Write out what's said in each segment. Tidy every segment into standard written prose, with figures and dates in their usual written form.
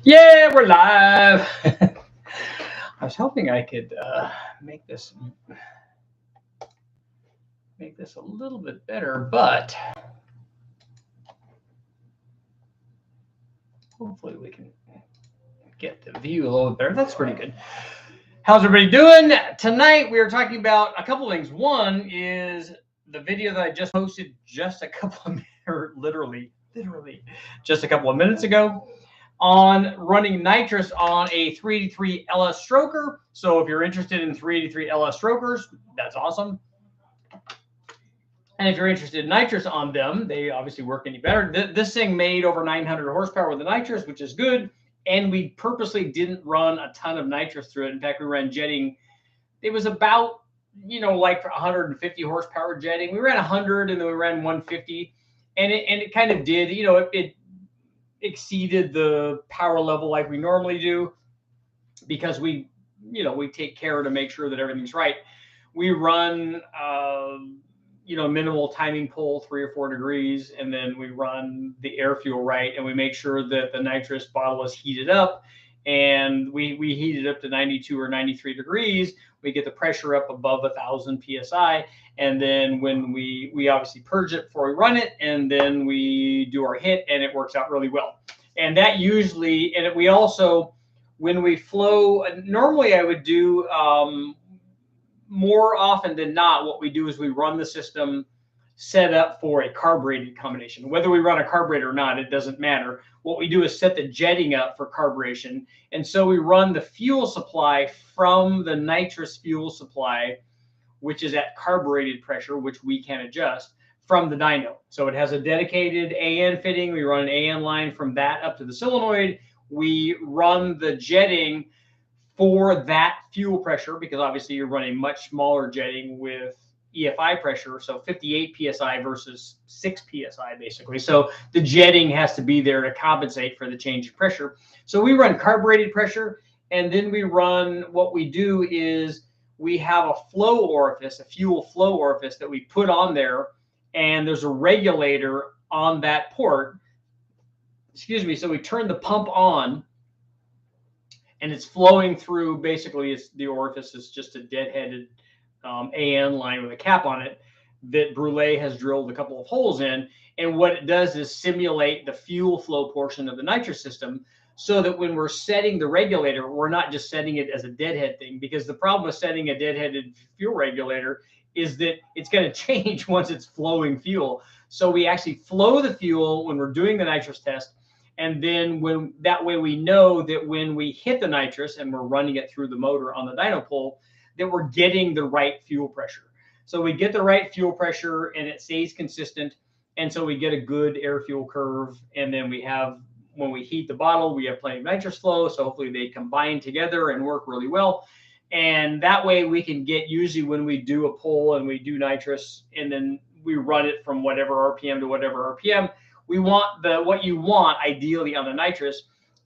Yeah, we're live. I was hoping I could make this a little bit better, but hopefully we can get the view a little bit better. That's pretty good. How's everybody doing? Tonight we are talking about a couple things. One is the video that I just posted just a couple of minutes, or literally just a couple of minutes ago, on running nitrous on a 383 LS stroker. So if you're interested in 383 LS strokers, that's awesome. And if you're interested in nitrous on them, they obviously work any better. This thing made over 900 horsepower with the nitrous, which is good. And we purposely didn't run a ton of nitrous through it. In fact, we ran jetting. It was about, like 150 horsepower jetting. We ran 100 and then we ran 150. And it kind of did, it exceeded the power level like we normally do, because we take care to make sure that everything's right. We run minimal timing pull 3 or 4 degrees, and then we run the air fuel right, and we make sure that the nitrous bottle is heated up, and we heat it up to 92 or 93 degrees. We get the pressure up above 1,000 psi, and then when we obviously purge it before we run it, and then we do our hit, and it works out really well. And that usually, and we also, when we flow, normally I would do more often than not, what we do is we run the system set up for a carbureted combination. Whether we run a carburetor or not, it doesn't matter. What we do is set the jetting up for carburation. And so we run the fuel supply from the nitrous fuel supply, which is at carbureted pressure, which we can adjust, from the dyno. So it has a dedicated AN fitting. We run an AN line from that up to the solenoid. We run the jetting for that fuel pressure, because obviously you're running much smaller jetting with EFI pressure, so 58 psi versus 6 psi basically. So the jetting has to be there to compensate for the change in pressure. So we run carbureted pressure, and then we run, what we do is we have a flow orifice, a fuel flow orifice that we put on there, and there's a regulator on that port. Excuse me. So we turn the pump on, and it's flowing through. Basically, the orifice is just a deadheaded AN line with a cap on it that Brule has drilled a couple of holes in. And what it does is simulate the fuel flow portion of the nitrous system, so that when we're setting the regulator, we're not just setting it as a deadhead thing, because the problem with setting a deadheaded fuel regulator is that it's going to change once it's flowing fuel. So we actually flow the fuel when we're doing the nitrous test. And then that way we know that when we hit the nitrous and we're running it through the motor on the dyno pole, that we're getting the right fuel pressure. So we get the right fuel pressure and it stays consistent. And so we get a good air fuel curve. And then when we heat the bottle, we have plenty of nitrous flow. So hopefully they combine together and work really well. And that way we can get, usually when we do a pull and we do nitrous and then we run it from whatever RPM to whatever RPM, we want what you want ideally on the nitrous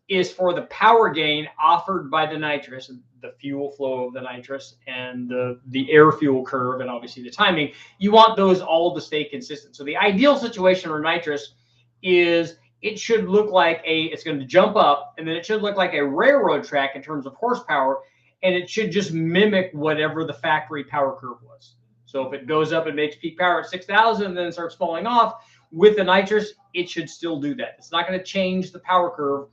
is for the power gain offered by the nitrous, the fuel flow of the nitrous, and the air fuel curve, and obviously the timing. You want those all to stay consistent. So the ideal situation for nitrous is it should look like it's going to jump up, and then it should look like a railroad track in terms of horsepower, and it should just mimic whatever the factory power curve was. So if it goes up and makes peak power at 6,000 and then it starts falling off, with the nitrous, it should still do that. It's not going to change the power curve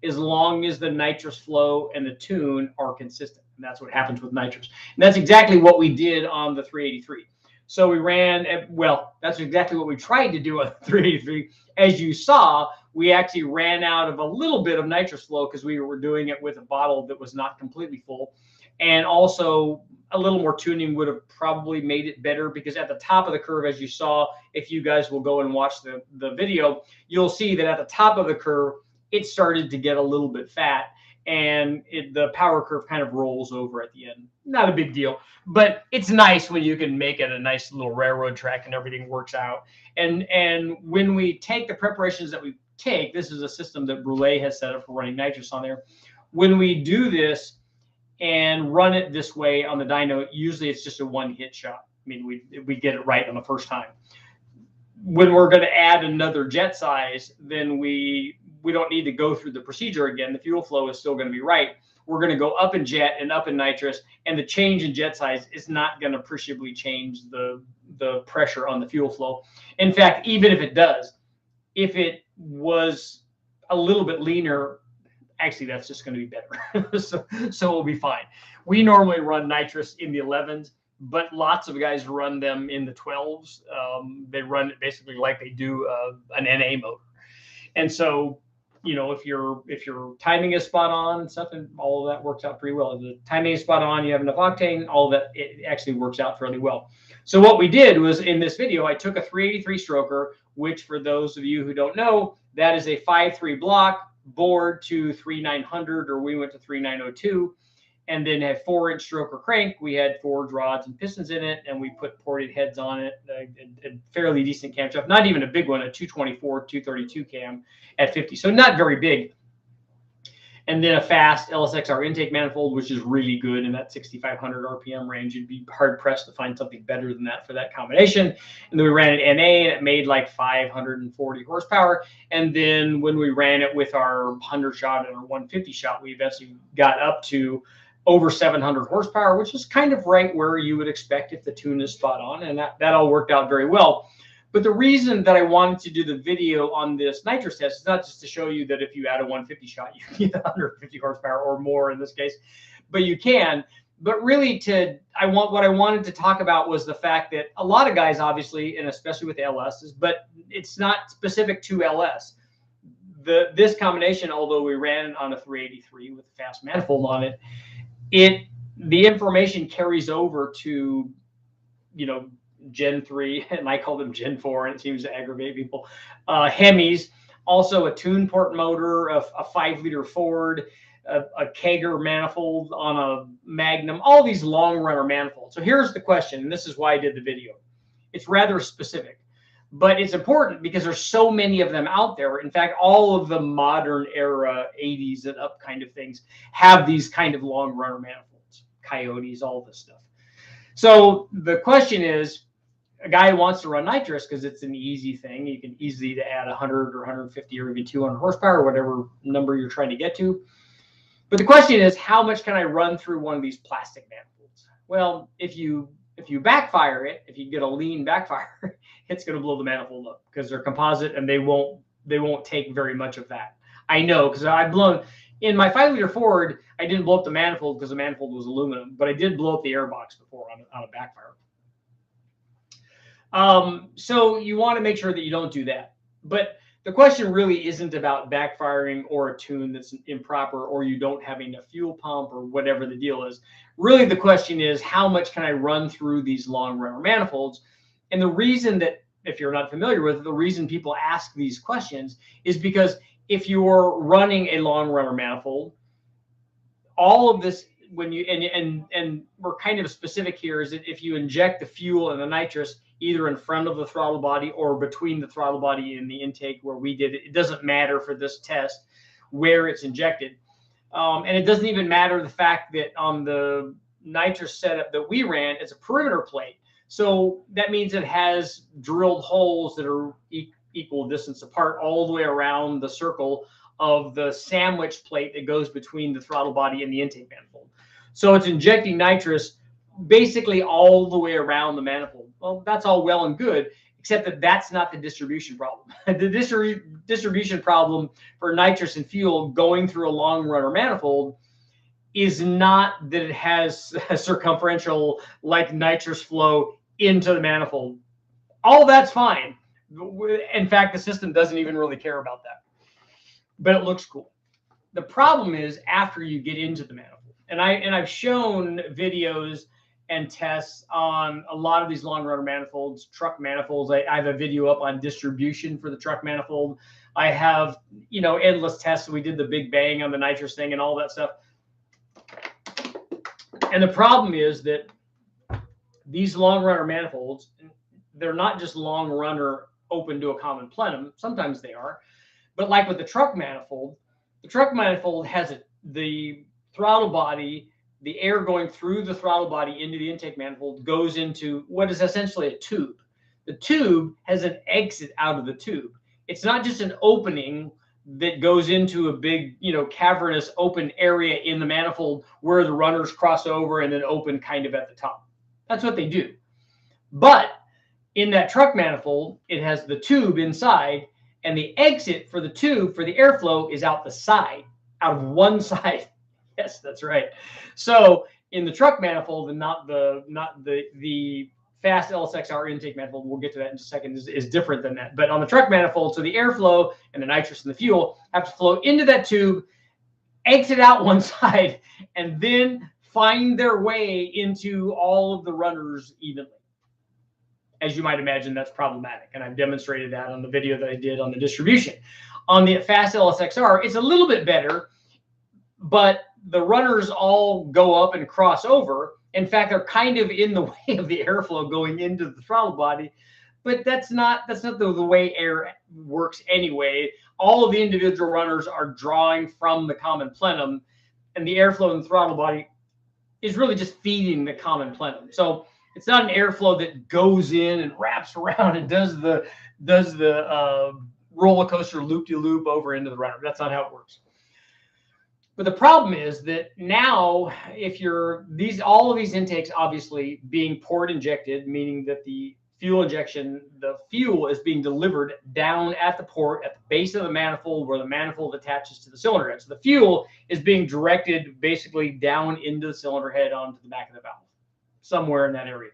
as long as the nitrous flow and the tune are consistent. And that's what happens with nitrous. And that's exactly what we did on the 383. So we ran, well, that's exactly what we tried to do on the 383. As you saw, we actually ran out of a little bit of nitrous flow because we were doing it with a bottle that was not completely full. And also, a little more tuning would have probably made it better, because at the top of the curve, as you saw, if you guys will go and watch the video, you'll see that at the top of the curve, it started to get a little bit fat, and the power curve kind of rolls over at the end. Not a big deal, but it's nice when you can make it a nice little railroad track and everything works out. And when we take the preparations that we take, this is a system that Brule has set up for running nitrous on there. When we do this and run it this way on the dyno, usually it's just a one-hit shot. I mean, we get it right on the first time. When we're going to add another jet size, then we we don't need to go through the procedure again. The fuel flow is still going to be right. We're going to go up in jet and up in nitrous, and the change in jet size is not going to appreciably change the pressure on the fuel flow. In fact, even if it does, if it was a little bit leaner, actually that's just going to be better. so we'll be fine. We normally run nitrous in the 11s, but lots of guys run them in the 12s. They run it basically like they do an NA motor. And so, you know, if your timing is spot on, something, all of that works out pretty well. If the timing is spot on, you have enough octane, all of that, it actually works out fairly well. So what we did was, in this video, I took a 383 stroker, which, for those of you who don't know, that is a 5.3 block bored to 3,900, or we went to 3,902, and then had 4-inch stroker crank. We had forged rods and pistons in it, and we put ported heads on it, a fairly decent camshaft, not even a big one, a 224, 232 cam at 50, so not very big. And then a fast LSXR intake manifold, which is really good in that 6,500 RPM range. You'd be hard pressed to find something better than that for that combination. And then we ran it NA, and it made like 540 horsepower. And then when we ran it with our 100 shot and our 150 shot, we eventually got up to over 700 horsepower, which is kind of right where you would expect if the tune is spot on. And that all worked out very well. But the reason that I wanted to do the video on this nitrous test is not just to show you that if you add a 150 shot, you can get 150 horsepower or more in this case, but you can. But really, what I wanted to talk about was the fact that a lot of guys, obviously, and especially with LSs, but it's not specific to LS. This combination, although we ran on a 383 with a fast manifold on it, the information carries over to, you know, Gen 3, and I call them Gen 4, and it seems to aggravate people. Hemis, also a tune port motor, a 5-liter Ford, a Kager manifold on a Magnum, all these long runner manifolds. So here's the question, and this is why I did the video. It's rather specific, but it's important because there's so many of them out there. In fact, all of the modern era 80s and up kind of things have these kind of long runner manifolds, Coyotes, all this stuff. So the question is, a guy who wants to run nitrous because it's an easy thing. You can easily add 100 or 150 or even 200 horsepower, whatever number you're trying to get to. But the question is, how much can I run through one of these plastic manifolds? Well, if you backfire it, if you get a lean backfire, it's going to blow the manifold up because they're composite and they won't take very much of that. I know, because I've blown in my 5-liter Ford. I didn't blow up the manifold because the manifold was aluminum, but I did blow up the airbox before on a backfire. So you want to make sure that you don't do that. But the question really isn't about backfiring or a tune that's improper or you don't have enough fuel pump or whatever the deal is. Really, the question is, how much can I run through these long runner manifolds? And the reason that, if you're not familiar with it, the reason people ask these questions is because if you're running a long runner manifold, all of this, when you and we're kind of specific here, is that if you inject the fuel and the nitrous either in front of the throttle body or between the throttle body and the intake where we did it, it doesn't matter for this test where it's injected. And it doesn't even matter the fact that on the nitrous setup that we ran, it's a perimeter plate. So that means it has drilled holes that are equal distance apart all the way around the circle of the sandwich plate that goes between the throttle body and the intake manifold. So it's injecting nitrous basically all the way around the manifold. Well, that's all well and good, except that that's not the distribution problem. The distribution problem for nitrous and fuel going through a long runner manifold is not that it has a circumferential like nitrous flow into the manifold. All that's fine. In fact, the system doesn't even really care about that, but it looks cool. The problem is after you get into the manifold, and I've shown videos and tests on a lot of these long runner manifolds, truck manifolds. I have a video up on distribution for the truck manifold. I have, you know, endless tests. We did the big bang on the nitrous thing and all that stuff. And the problem is that these long runner manifolds, they're not just long runner open to a common plenum. Sometimes they are, but like with the truck manifold has the throttle body, the air going through the throttle body into the intake manifold goes into what is essentially a tube. The tube has an exit out of the tube. It's not just an opening that goes into a big, cavernous open area in the manifold where the runners cross over and then open kind of at the top. That's what they do. But in that truck manifold, it has the tube inside, and the exit for the tube for the airflow is out the side, out of one side. Yes, that's right. So in the truck manifold, and not the fast LSXR intake manifold, we'll get to that in a second, is different than that. But on the truck manifold, so the airflow and the nitrous and the fuel have to flow into that tube, exit out one side, and then find their way into all of the runners evenly. As you might imagine, that's problematic. And I've demonstrated that on the video that I did on the distribution. On the fast LSXR, it's a little bit better, but the runners all go up and cross over. In fact, they're kind of in the way of the airflow going into the throttle body, but that's not the way air works anyway. All of the individual runners are drawing from the common plenum, and the airflow in the throttle body is really just feeding the common plenum. So it's not an airflow that goes in and wraps around and does the roller coaster loop-de-loop over into the runner. That's not how it works. But the problem is that now, if you're all of these intakes obviously being port injected, meaning that the fuel is being delivered down at the port at the base of the manifold where the manifold attaches to the cylinder head. So the fuel is being directed basically down into the cylinder head onto the back of the valve, somewhere in that area.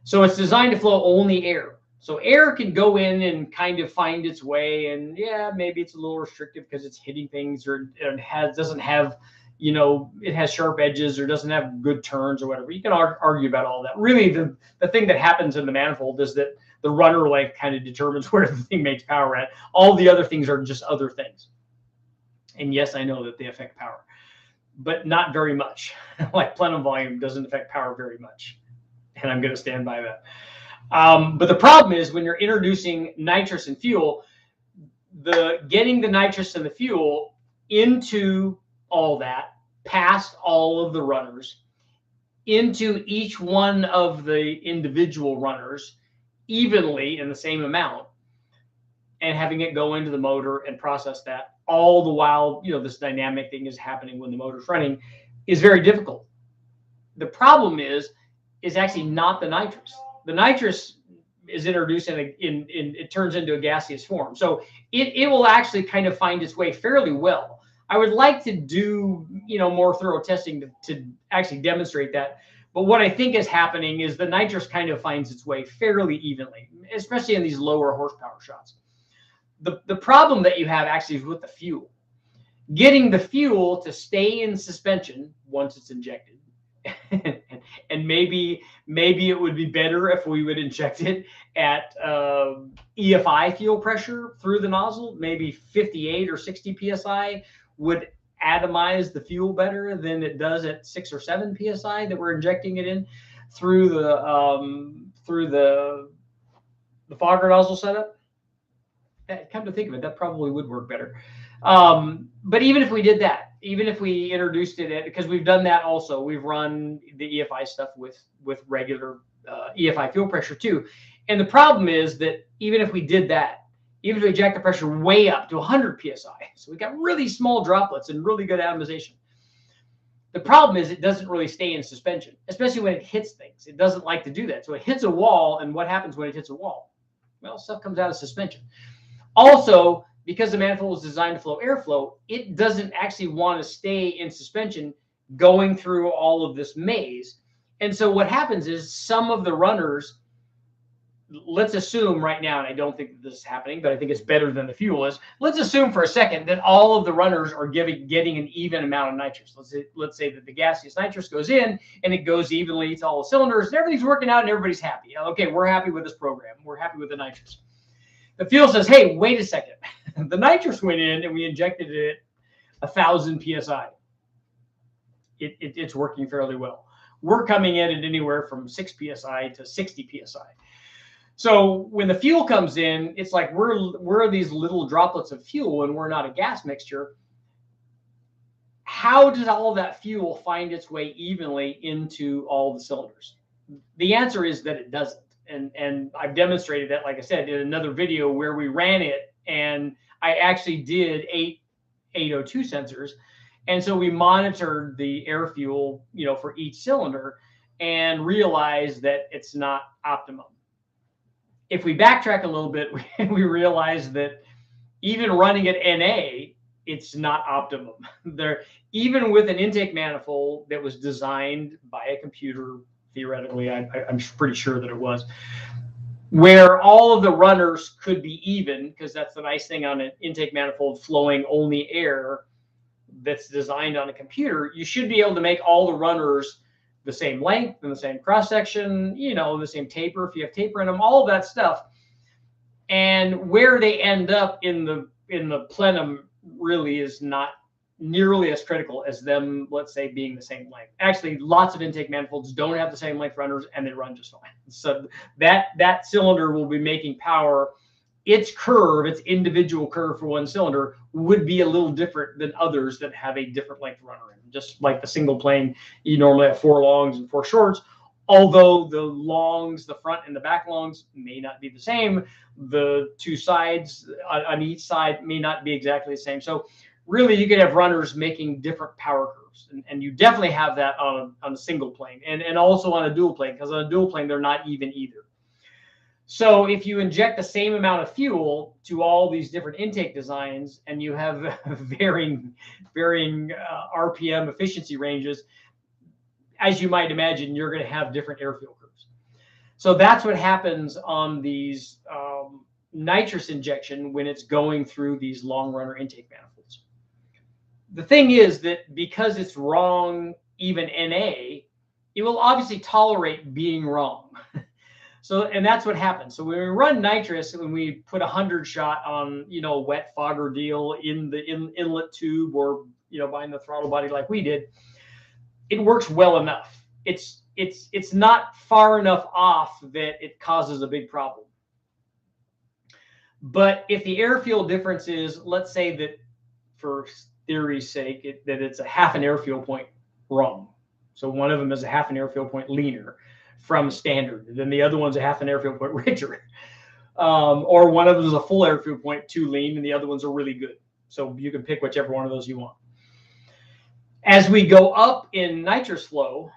So it's designed to flow only air. So air can go in and kind of find its way, and yeah, maybe it's a little restrictive because it's hitting things, or it doesn't have, it has sharp edges or doesn't have good turns or whatever. You can argue about all that. Really, the thing that happens in the manifold is that the runner length kind of determines where the thing makes power at. All the other things are just other things. And yes, I know that they affect power, but not very much. Like plenum volume doesn't affect power very much, and I'm going to stand by that. But the problem is when you're introducing nitrous and fuel, getting the nitrous and the fuel into all that, past all of the runners, into each one of the individual runners evenly in the same amount, and having it go into the motor and process that, all the while, this dynamic thing is happening when the motor's running, is very difficult. The problem is actually not the nitrous. The nitrous is introduced and it turns into a gaseous form. So it will actually kind of find its way fairly well. I would like to do, more thorough testing to actually demonstrate that. But what I think is happening is the nitrous kind of finds its way fairly evenly, especially in these lower horsepower shots. The problem that you have actually is with the fuel. Getting the fuel to stay in suspension once it's injected. And maybe it would be better if we would inject it at EFI fuel pressure through the nozzle. Maybe 58 or 60 psi would atomize the fuel better than it does at 6 or 7 psi that we're injecting it in through the fogger nozzle setup. Come to think of it, that probably would work better. But even if we did that, even if we introduced it, because we've done that also, we've run the EFI stuff with regular EFI fuel pressure too. And the problem is that even if we did that, even if we jack the pressure way up to 100 psi, so we got really small droplets and really good atomization. The problem is it doesn't really stay in suspension, especially when it hits things. It doesn't like to do that. So it hits a wall, and what happens when it hits a wall? Well, stuff comes out of suspension. Also, because the manifold is designed to flow airflow, it doesn't actually want to stay in suspension going through all of this maze. And so what happens is some of the runners, let's assume right now, and I don't think that this is happening, but I think it's better than the fuel is. Let's assume for a second that all of the runners are getting an even amount of nitrous. Let's say that the gaseous nitrous goes in and it goes evenly to all the cylinders and everything's working out and everybody's happy. Okay, we're happy with this program. We're happy with the nitrous. The fuel says, hey, wait a second. The nitrous went in and we injected it at 1,000 psi. It's working fairly well. We're coming in at anywhere from 6 psi to 60 psi. So when the fuel comes in, it's like we're these little droplets of fuel and we're not a gas mixture. How does all that fuel find its way evenly into all the cylinders? The answer is that it doesn't. And I've demonstrated that, like I said, in another video where we ran it And I actually did 802 sensors. And so we monitored the air fuel, for each cylinder and realized that it's not optimum. If we backtrack a little bit, we realized that even running at NA, it's not optimum. Even with an intake manifold that was designed by a computer, theoretically, I'm pretty sure that it was, where all of the runners could be even, because that's the nice thing on an intake manifold flowing only air that's designed on a computer, you should be able to make all the runners the same length and the same cross section, the same taper if you have taper in them, all of that stuff. And where they end up in the plenum really is not nearly as critical as them, let's say, being the same length. Actually, lots of intake manifolds don't have the same length runners, and they run just fine. So that cylinder will be making power. Its curve, its individual curve for one cylinder, would be a little different than others that have a different length runner in. Just like the single plane, you normally have 4 longs and 4 shorts. Although the longs, the front and the back longs, may not be the same, the 2 sides on each side may not be exactly the same. So really, you could have runners making different power curves, and you definitely have that on a single plane, and also on a dual plane, because on a dual plane they're not even either. So if you inject the same amount of fuel to all these different intake designs, and you have varying RPM efficiency ranges, as you might imagine, you're going to have different air fuel curves. So that's what happens on these nitrous injection when it's going through these long runner intake manifolds. The thing is that because it's wrong, even NA, it will obviously tolerate being wrong. So, and that's what happens. So when we run nitrous, when we put 100 shot on, a wet fogger deal in the inlet tube, or, behind the throttle body like we did, it works well enough. It's not far enough off that it causes a big problem. But if the air fuel difference is, let's say that for theory's sake, that it's a half an air fuel point wrong. So one of them is a half an air fuel point leaner from standard, then the other one's a half an air fuel point richer. Or one of them is a full air fuel point too lean, and the other ones are really good. So you can pick whichever one of those you want. As we go up in nitrous flow,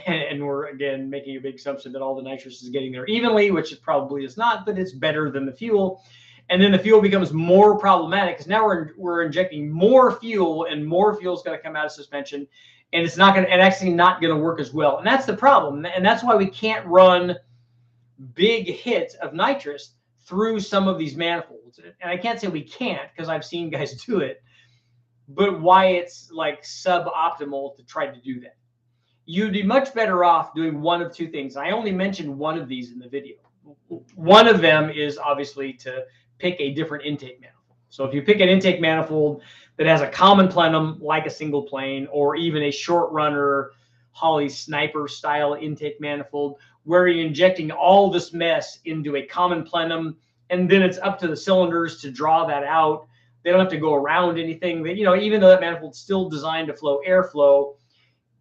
and we're again making a big assumption that all the nitrous is getting there evenly, which it probably is not, but it's better than the fuel. And then the fuel becomes more problematic because now we're injecting more fuel, and more fuel is going to come out of suspension, and it's not going to, and actually not going to work as well. And that's the problem, and that's why we can't run big hits of nitrous through some of these manifolds. And I can't say we can't, because I've seen guys do it, but why it's like suboptimal to try to do that. You'd be much better off doing one of 2 things. I only mentioned one of these in the video. One of them is obviously to pick a different intake manifold. So if you pick an intake manifold that has a common plenum like a single plane, or even a short runner Holley sniper style intake manifold, where you're injecting all this mess into a common plenum, and then it's up to the cylinders to draw that out. They don't have to go around anything. Even though that manifold's still designed to flow airflow,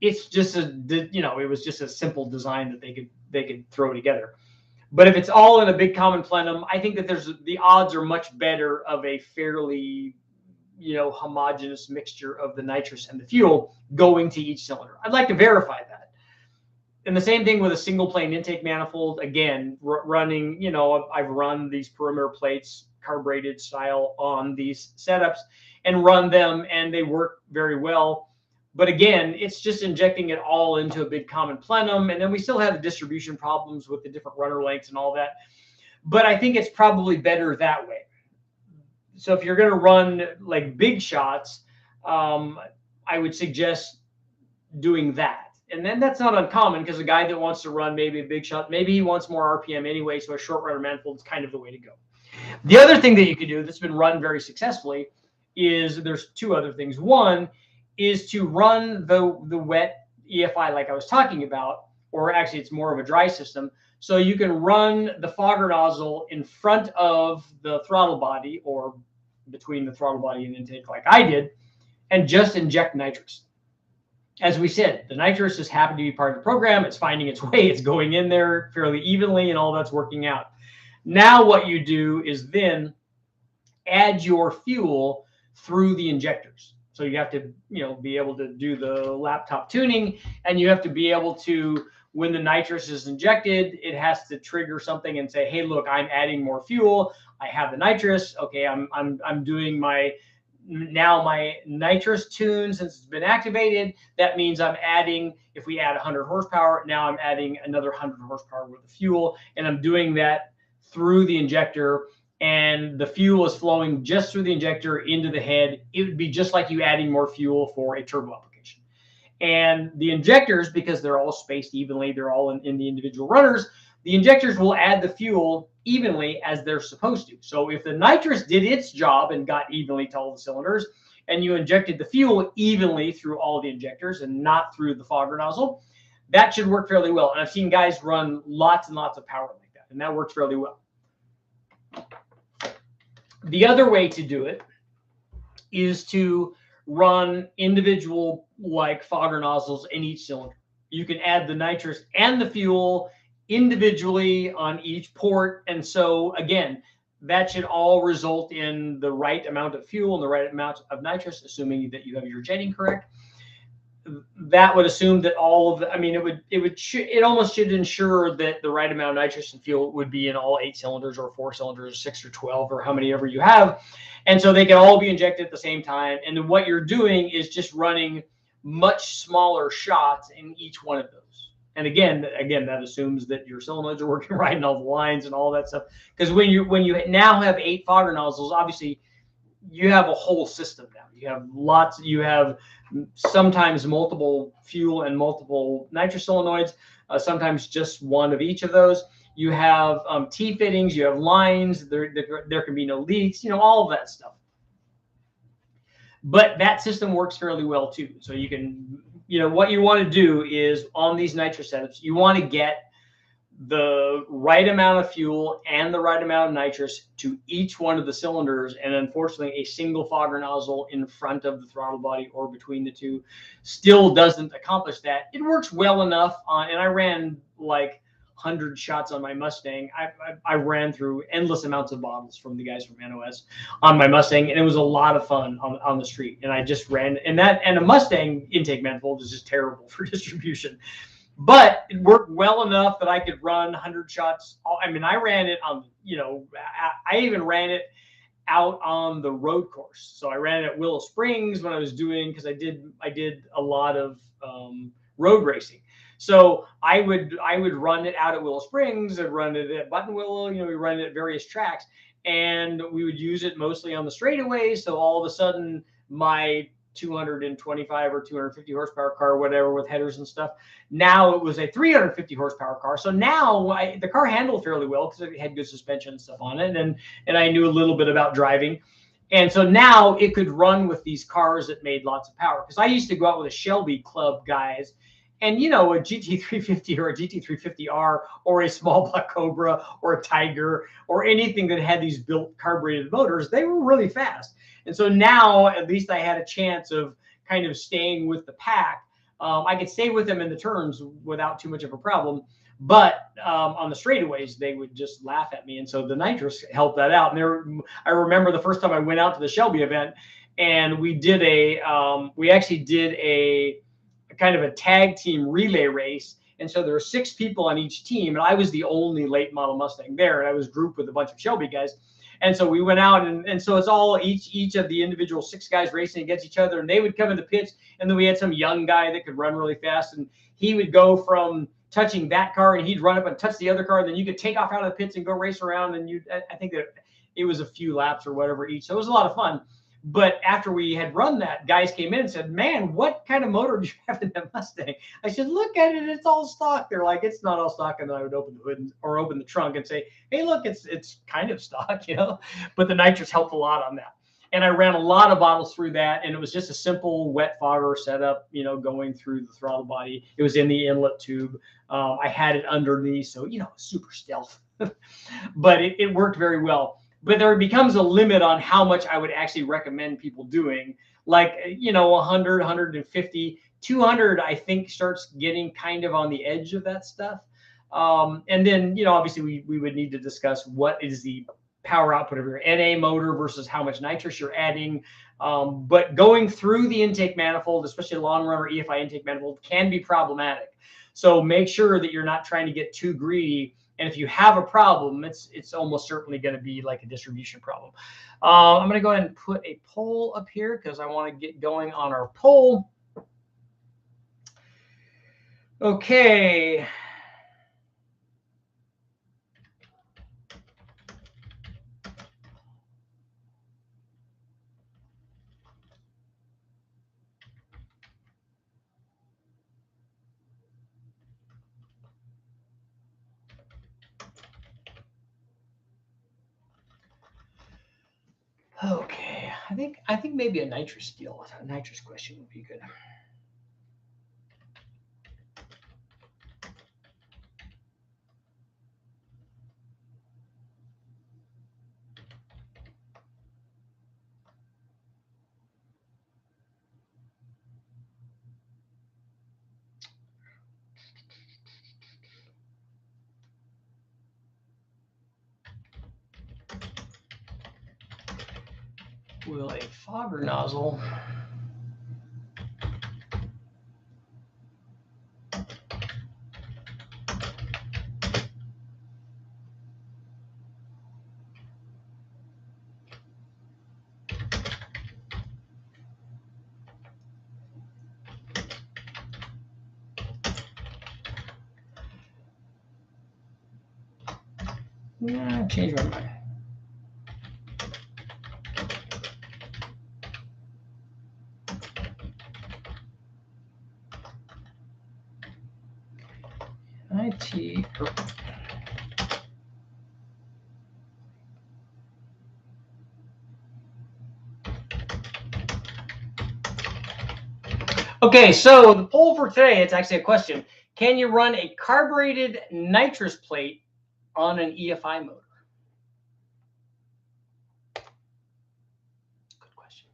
it's just it was just a simple design that they could throw together. But if it's all in a big common plenum, I think that the odds are much better of a fairly, homogeneous mixture of the nitrous and the fuel going to each cylinder. I'd like to verify that. And the same thing with a single plane intake manifold. Again, running, I've run these perimeter plates, carbureted style, on these setups and run them, and they work very well. But again, it's just injecting it all into a big common plenum, and then we still have the distribution problems with the different runner lengths and all that. But I think it's probably better that way. So if you're going to run like big shots, I would suggest doing that. And then that's not uncommon, because a guy that wants to run maybe a big shot, maybe he wants more RPM anyway, so a short runner manifold is kind of the way to go. The other thing that you can do that's been run very successfully is, there's 2 other things. One is to run the wet EFI like I was talking about, or actually it's more of a dry system. So you can run the fogger nozzle in front of the throttle body, or between the throttle body and intake like I did, and just inject nitrous. As we said, the nitrous is happy to be part of the program. It's finding its way. It's going in there fairly evenly, and all that's working out. Now what you do is then add your fuel through the injectors. So you have to, be able to do the laptop tuning, and you have to be able to, when the nitrous is injected, it has to trigger something and say, hey, look, I'm adding more fuel. I have the nitrous. Okay, I'm doing my nitrous tune since it's been activated. That means I'm adding, if we add 100 horsepower, now I'm adding another 100 horsepower worth of fuel, and I'm doing that through the injector, and the fuel is flowing just through the injector into the head. It would be just like you adding more fuel for a turbo application. And the injectors, because they're all spaced evenly, they're all in the individual runners, the injectors will add the fuel evenly as they're supposed to. So if the nitrous did its job and got evenly to all the cylinders, and you injected the fuel evenly through all the injectors and not through the fogger nozzle, that should work fairly well. And I've seen guys run lots and lots of power like that, and that works fairly well. The other way to do it is to run individual like fogger nozzles in each cylinder. You can add the nitrous and the fuel individually on each port. And so again, that should all result in the right amount of fuel and the right amount of nitrous, assuming that you have your jetting correct. That would assume that all of the, I mean, it almost should ensure that the right amount of nitrous and fuel would be in all 8 cylinders or 4 cylinders, or 6 or 12, or how many ever you have. And so they can all be injected at the same time. And then what you're doing is just running much smaller shots in each one of those. And again, that assumes that your solenoids are working right and all the lines and all that stuff. Because when you now have 8 fogger nozzles, obviously you have a whole system now. You have sometimes multiple fuel and multiple nitrous solenoids, sometimes just one of each of those. You have T-fittings, you have lines, there can be no leaks, all of that stuff. But that system works fairly well too. So you can, what you want to do is on these nitrous setups, you want to get the right amount of fuel and the right amount of nitrous to each one of the cylinders. And unfortunately, a single fogger nozzle in front of the throttle body or between the two still doesn't accomplish that. It works well enough on, and I ran like 100 shots on my Mustang. I ran through endless amounts of bottles from the guys from NOS on my Mustang, and it was a lot of fun on the street. And I just ran, and a Mustang intake manifold is just terrible for distribution. But it worked well enough that I could run 100 shots. I mean, I ran it on, I even ran it out on the road course. So I ran it at Willow Springs when I was doing, because I did a lot of road racing. So I would run it out at Willow Springs. I'd run it at Buttonwillow. We run it at various tracks, and we would use it mostly on the straightaways. So all of a sudden, my 225 or 250 horsepower car, or whatever, with headers and stuff, now it was a 350 horsepower car. So now the car handled fairly well because it had good suspension and stuff on it, and I knew a little bit about driving. And so now it could run with these cars that made lots of power. Because I used to go out with a Shelby Club guys, and a GT350 or a GT350R or a small Black Cobra or a Tiger or anything that had these built carbureted motors, they were really fast. And so now at least I had a chance of kind of staying with the pack. I could stay with them in the turns without too much of a problem. But on the straightaways, they would just laugh at me. And so the nitrous helped that out. And I remember the first time I went out to the Shelby event, and we actually did a kind of a tag team relay race. And so there were 6 people on each team, and I was the only late model Mustang there, and I was grouped with a bunch of Shelby guys. And so we went out, and so it's all each of the individual 6 guys racing against each other, and they would come in the pits, and then we had some young guy that could run really fast, and he would go from touching that car, and he'd run up and touch the other car, and then you could take off out of the pits and go race around, and I think that it was a few laps or whatever each, so it was a lot of fun. But after we had run that, guys came in and said, "Man, what kind of motor do you have in that Mustang?" I said, "Look at it, it's all stock." They're like, "It's not all stock." And then I would open the hood or open the trunk and say, "Hey, look, it's kind of stock, But the nitrous helped a lot on that. And I ran a lot of bottles through that, and it was just a simple wet fogger setup, going through the throttle body. It was in the inlet tube. I had it underneath, so super stealth. But it worked very well. But there becomes a limit on how much I would actually recommend people doing. Like, 100, 150, 200, I think starts getting kind of on the edge of that stuff. And then, obviously we would need to discuss what is the power output of your NA motor versus how much nitrous you're adding. But going through the intake manifold, especially a long run or EFI intake manifold, can be problematic. So make sure that you're not trying to get too greedy. And if you have a problem, it's almost certainly going to be like a distribution problem. I'm going to go ahead and put a poll up here because I want to get going on our poll. Okay. Okay, I think maybe a nitrous deal, a nitrous question would be good. Will a fogger nozzle change my mind? IT. Okay, so the poll for today, it's actually a question. Can you run a carbureted nitrous plate on an EFI motor? Good question.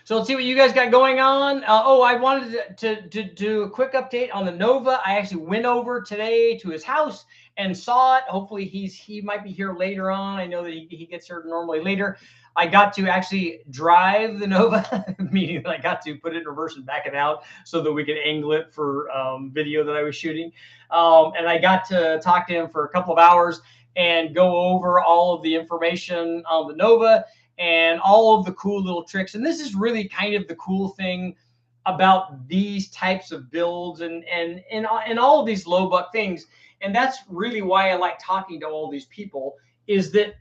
So let's see what you guys got going on. I wanted to do a quick update on the Nova. I actually went over today to his house and saw it. Hopefully he might be here later on. I know that he gets here normally later. I got to actually drive the Nova, meaning that I got to put it in reverse and back it out so that we could angle it for video that I was shooting. And I got to talk to him for a couple of hours and go over all of the information on the Nova and all of the cool little tricks. And this is really kind of the cool thing about these types of builds and all of these low buck things. And that's really why I like talking to all these people, is that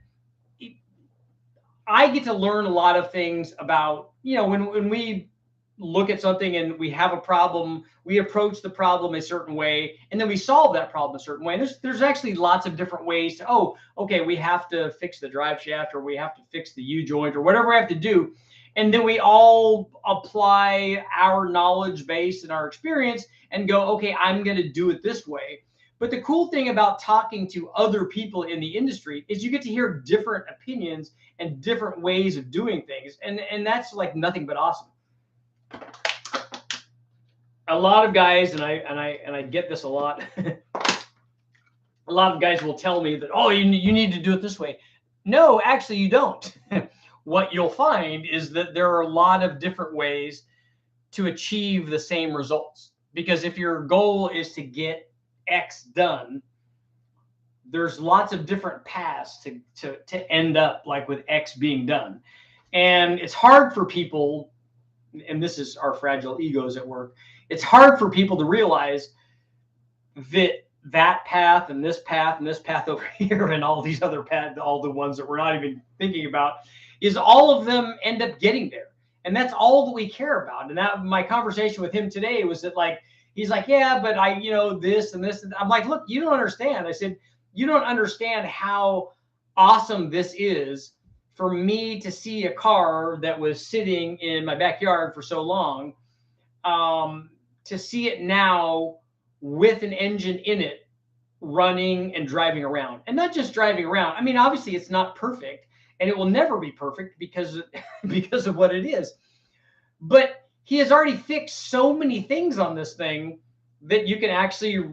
I get to learn a lot of things about, when we look at something and we have a problem, we approach the problem a certain way, and then we solve that problem a certain way. And there's actually lots of different ways to, okay, we have to fix the drive shaft, or we have to fix the U-joint, or whatever we have to do. And then we all apply our knowledge base and our experience and go, okay, I'm going to do it this way. But the cool thing about talking to other people in the industry is you get to hear different opinions and different ways of doing things. And that's like nothing but awesome. A lot of guys, and I get this a lot. A lot of guys will tell me that, you need to do it this way. No, actually you don't. What you'll find is that there are a lot of different ways to achieve the same results. Because if your goal is to get X done, there's lots of different paths to end up like with X being done. And it's hard for people, and this is our fragile egos at work, it's hard for people to realize that path and this path and this path over here and all these other paths, all the ones that we're not even thinking about, is all of them end up getting there. And that's all that we care about. And that my conversation with him today was that, like, he's like, yeah, but this and this. And I'm like, look, you don't understand. I said, you don't understand how awesome this is for me to see a car that was sitting in my backyard for so long, to see it now with an engine in it running and driving around. And not just driving around. I mean, obviously it's not perfect, and it will never be perfect because of what it is. But he has already fixed so many things on this thing that you can actually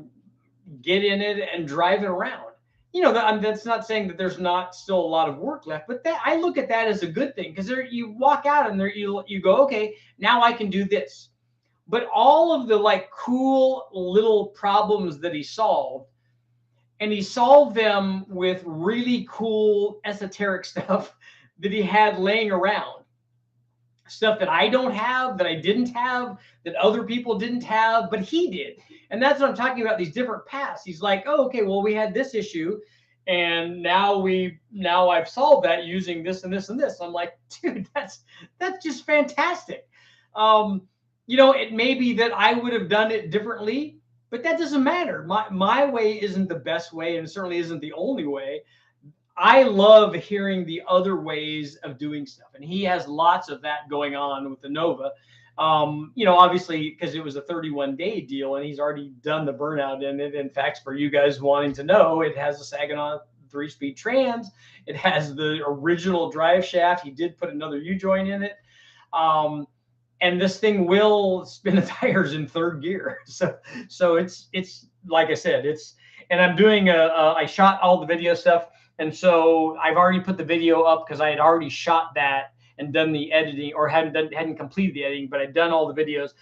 get in it and drive it around. you know, that's not saying that there's not still a lot of work left, but that I look at that as a good thing, because there you walk out and there you go, okay, now I can do this. But all of the like cool little problems that he solved, and he solved them with really cool esoteric stuff that he had laying around. Stuff that I don't have, that I didn't have, that other people didn't have, but he did. And that's what I'm talking about, these different paths. He's like, oh, okay, well, we had this issue, and now I've solved that using this and this and this. I'm like, dude, that's just fantastic. You know, it may be that I would have done it differently, but that doesn't matter. My way isn't the best way, and it certainly isn't the only way. I love hearing the other ways of doing stuff, and he has lots of that going on with the Nova. You know, obviously, because it was a 31-day deal, and he's already done the burnout in it. In fact, for you guys wanting to know, it has a Saginaw 3-speed trans. It has the original drive shaft. He did put another U-joint in it. And this thing will spin the tires in 3rd gear. So it's like I said, and I'm doing I shot all the video stuff. And so I've already put the video up because I had already shot that and done the editing, or hadn't completed the editing, but I'd done all the videos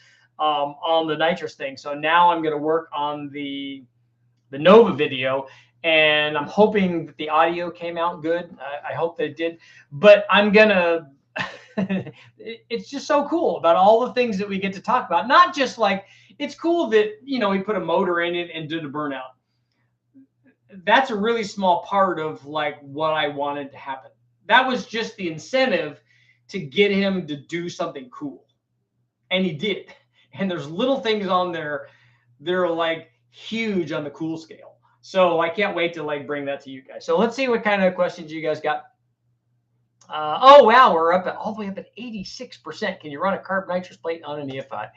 on the nitrous thing. So now I'm going to work on the Nova video, and I'm hoping that the audio came out good. I hope that it did, but I'm going to, it's just so cool about all the things that we get to talk about. Not just like, it's cool that, you know, he put a motor in it and did a burnout. That's a really small part of like what I wanted to happen. That was just the incentive to get him to do something cool. And he did. And there's little things on there that are like huge on the cool scale. So I can't wait to like bring that to you guys. So let's see what kind of questions you guys got. Oh, wow. We're up all the way up at 86%. Can you run a carb nitrous plate on an EFI?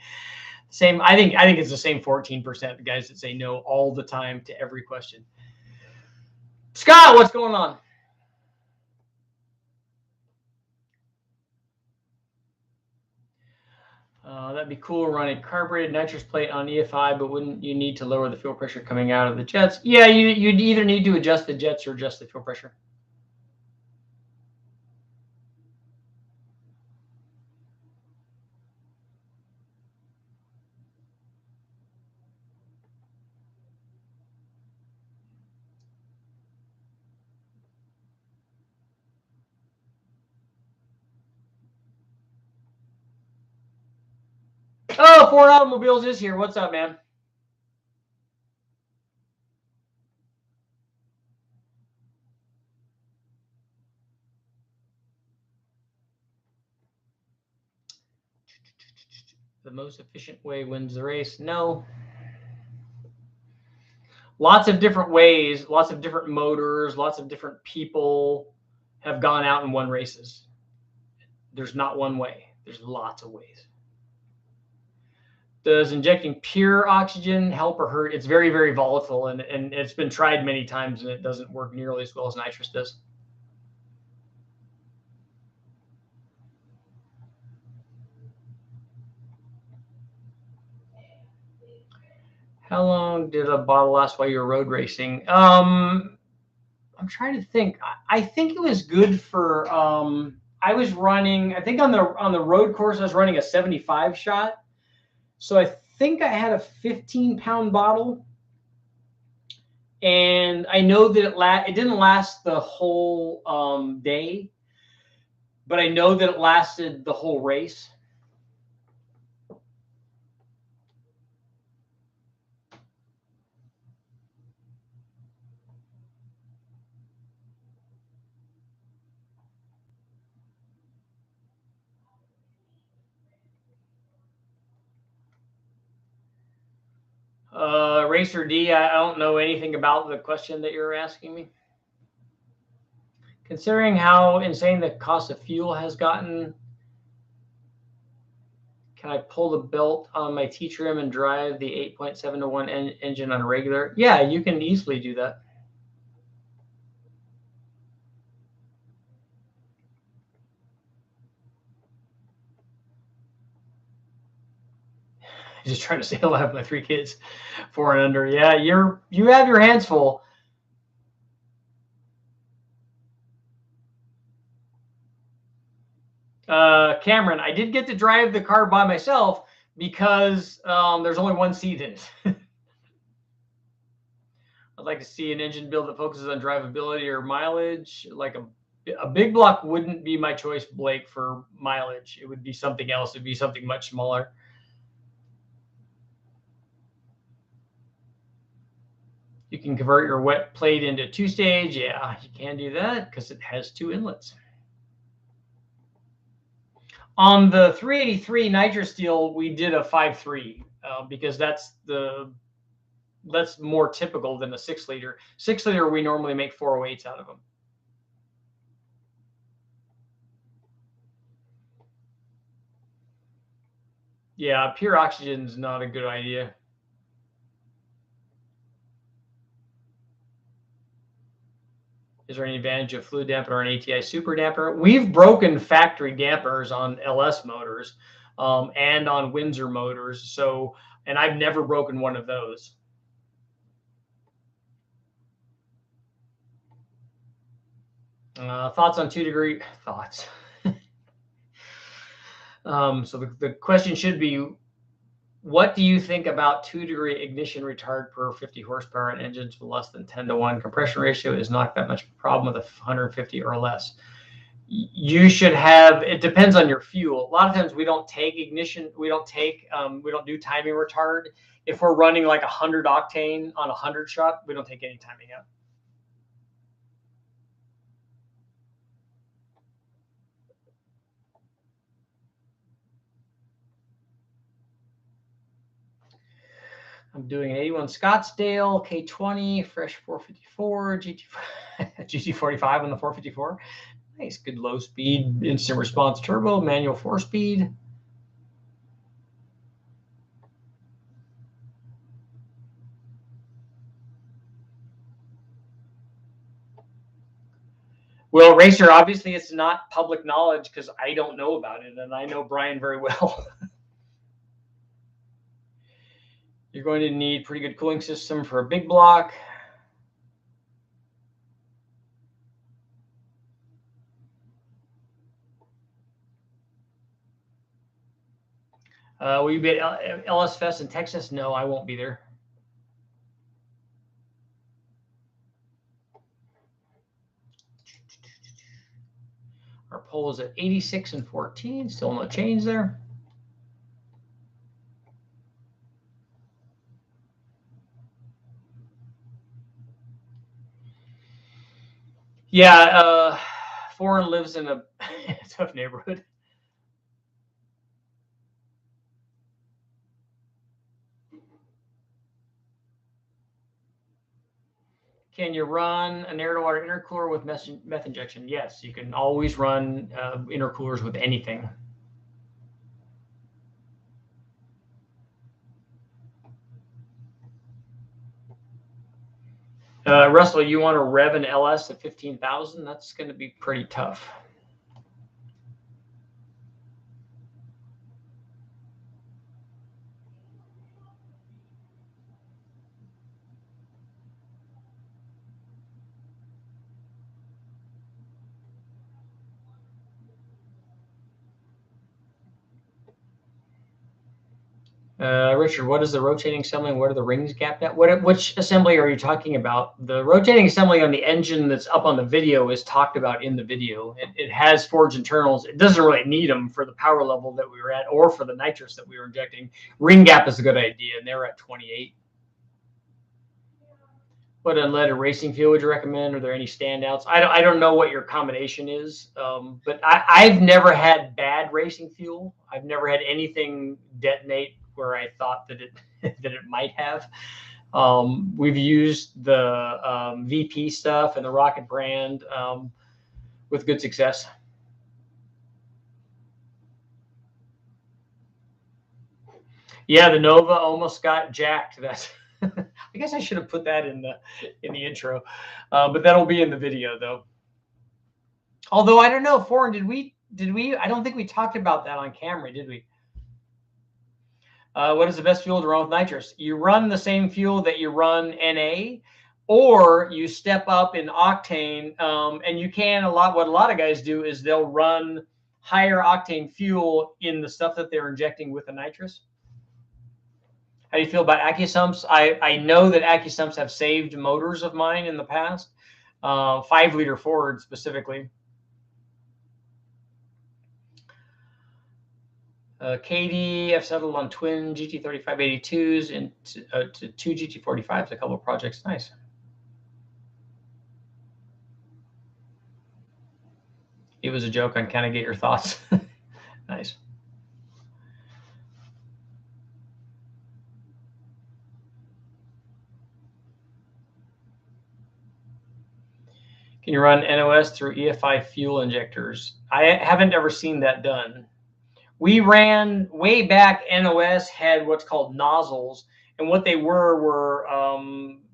Same. I think it's the same 14%, the guys that say no all the time to every question. Scott, what's going on? That'd be cool. Run a carbureted nitrous plate on EFI, but wouldn't you need to lower the fuel pressure coming out of the jets? Yeah, you'd either need to adjust the jets or adjust the fuel pressure. Oh, Ford Automobiles is here. What's up, man? The most efficient way wins the race? No. Lots of different ways, lots of different motors, lots of different people have gone out and won races. There's not one way. There's lots of ways. Does injecting pure oxygen help or hurt? It's very, very volatile, and it's been tried many times, and it doesn't work nearly as well as nitrous does. How long did a bottle last while you were road racing? I'm trying to think. I think it was good for. I was running. I think on the road course, I was running a 75 shot. So I think I had a 15-pound bottle, and I know that it didn't last the whole day, but I know that it lasted the whole race. Racer D, I don't know anything about the question that you're asking me. Considering how insane the cost of fuel has gotten, can I pull the belt on my T-trim and drive the 8.7-to-1 engine on a regular? Yeah, you can easily do that. Just trying to stay alive with my 3 kids, 4 and under. Yeah, you have your hands full. Cameron, I did get to drive the car by myself because there's only one seat in it. I'd like to see an engine build that focuses on drivability or mileage. Like a big block wouldn't be my choice, Blake, for mileage. It would be something else. It'd be something much smaller. You can convert your wet plate into 2-stage. Yeah, you can do that because it has 2 inlets. On the 383 nitrous steel, we did a 5.3 because that's more typical than a 6-liter. 6-liter, we normally make 408s out of them. Yeah, pure oxygen is not a good idea. Is there any advantage of fluid damper or an ATI super damper? We've broken factory dampers on LS motors and on Windsor motors. So, and I've never broken one of those. Thoughts on 2-degree thoughts. So the question should be, what do you think about 2-degree ignition retard per 50 horsepower in engines with less than 10-to-1 compression ratio? Is not that much of a problem with a 150 or less. You should have, it depends on your fuel. A lot of times we don't take ignition, we don't do timing retard. If we're running like 100 octane on a 100 shot, we don't take any timing out. I'm doing an 81 Scottsdale, K20, fresh 454, GT45 on the 454. Nice, good low speed, instant response turbo, manual 4-speed. Well, Racer, obviously it's not public knowledge because I don't know about it, and I know Brian very well. You're going to need pretty good cooling system for a big block. Will you be at LS Fest in Texas? No, I won't be there. Our poll is at 86 and 14. Still no change there. Yeah, Foreign lives in a tough neighborhood. Can you run an air-to-water intercooler with meth injection? Yes, you can always run intercoolers with anything. Russell, you want to rev an LS at 15,000? That's going to be pretty tough. Richard, what is the rotating assembly and what are the rings gapped at? Which assembly are you talking about? The rotating assembly on the engine that's up on the video is talked about in the video. It has forged internals. It doesn't really need them for the power level that we were at or for the nitrous that we were injecting. Ring gap is a good idea, and they're at 28. What unleaded racing fuel would you recommend? Are there any standouts? I don't know what your combination is, but I've never had bad racing fuel. I've never had anything detonate where I thought that it that it might have. We've used the VP stuff and the Rocket brand with good success. Yeah, the Nova almost got jacked. That's I guess I should have put that in the intro, but that'll be in the video though. Although I don't know, Foreign, did we? I don't think we talked about that on camera, did we? What is the best fuel to run with nitrous? You run the same fuel that you run NA, or you step up in octane, and you can what a lot of guys do is they'll run higher octane fuel in the stuff that they're injecting with the nitrous? How do you feel about AccuSumps? I know that AccuSumps have saved motors of mine in the past, 5-liter Ford specifically. Katie, I've settled on twin GT3582s and to 2 GT45s, a couple of projects. Nice. It was a joke on kind of get your thoughts. Nice. Can you run NOS through EFI fuel injectors? I haven't ever seen that done. We ran way back. NOS had what's called nozzles, and what they were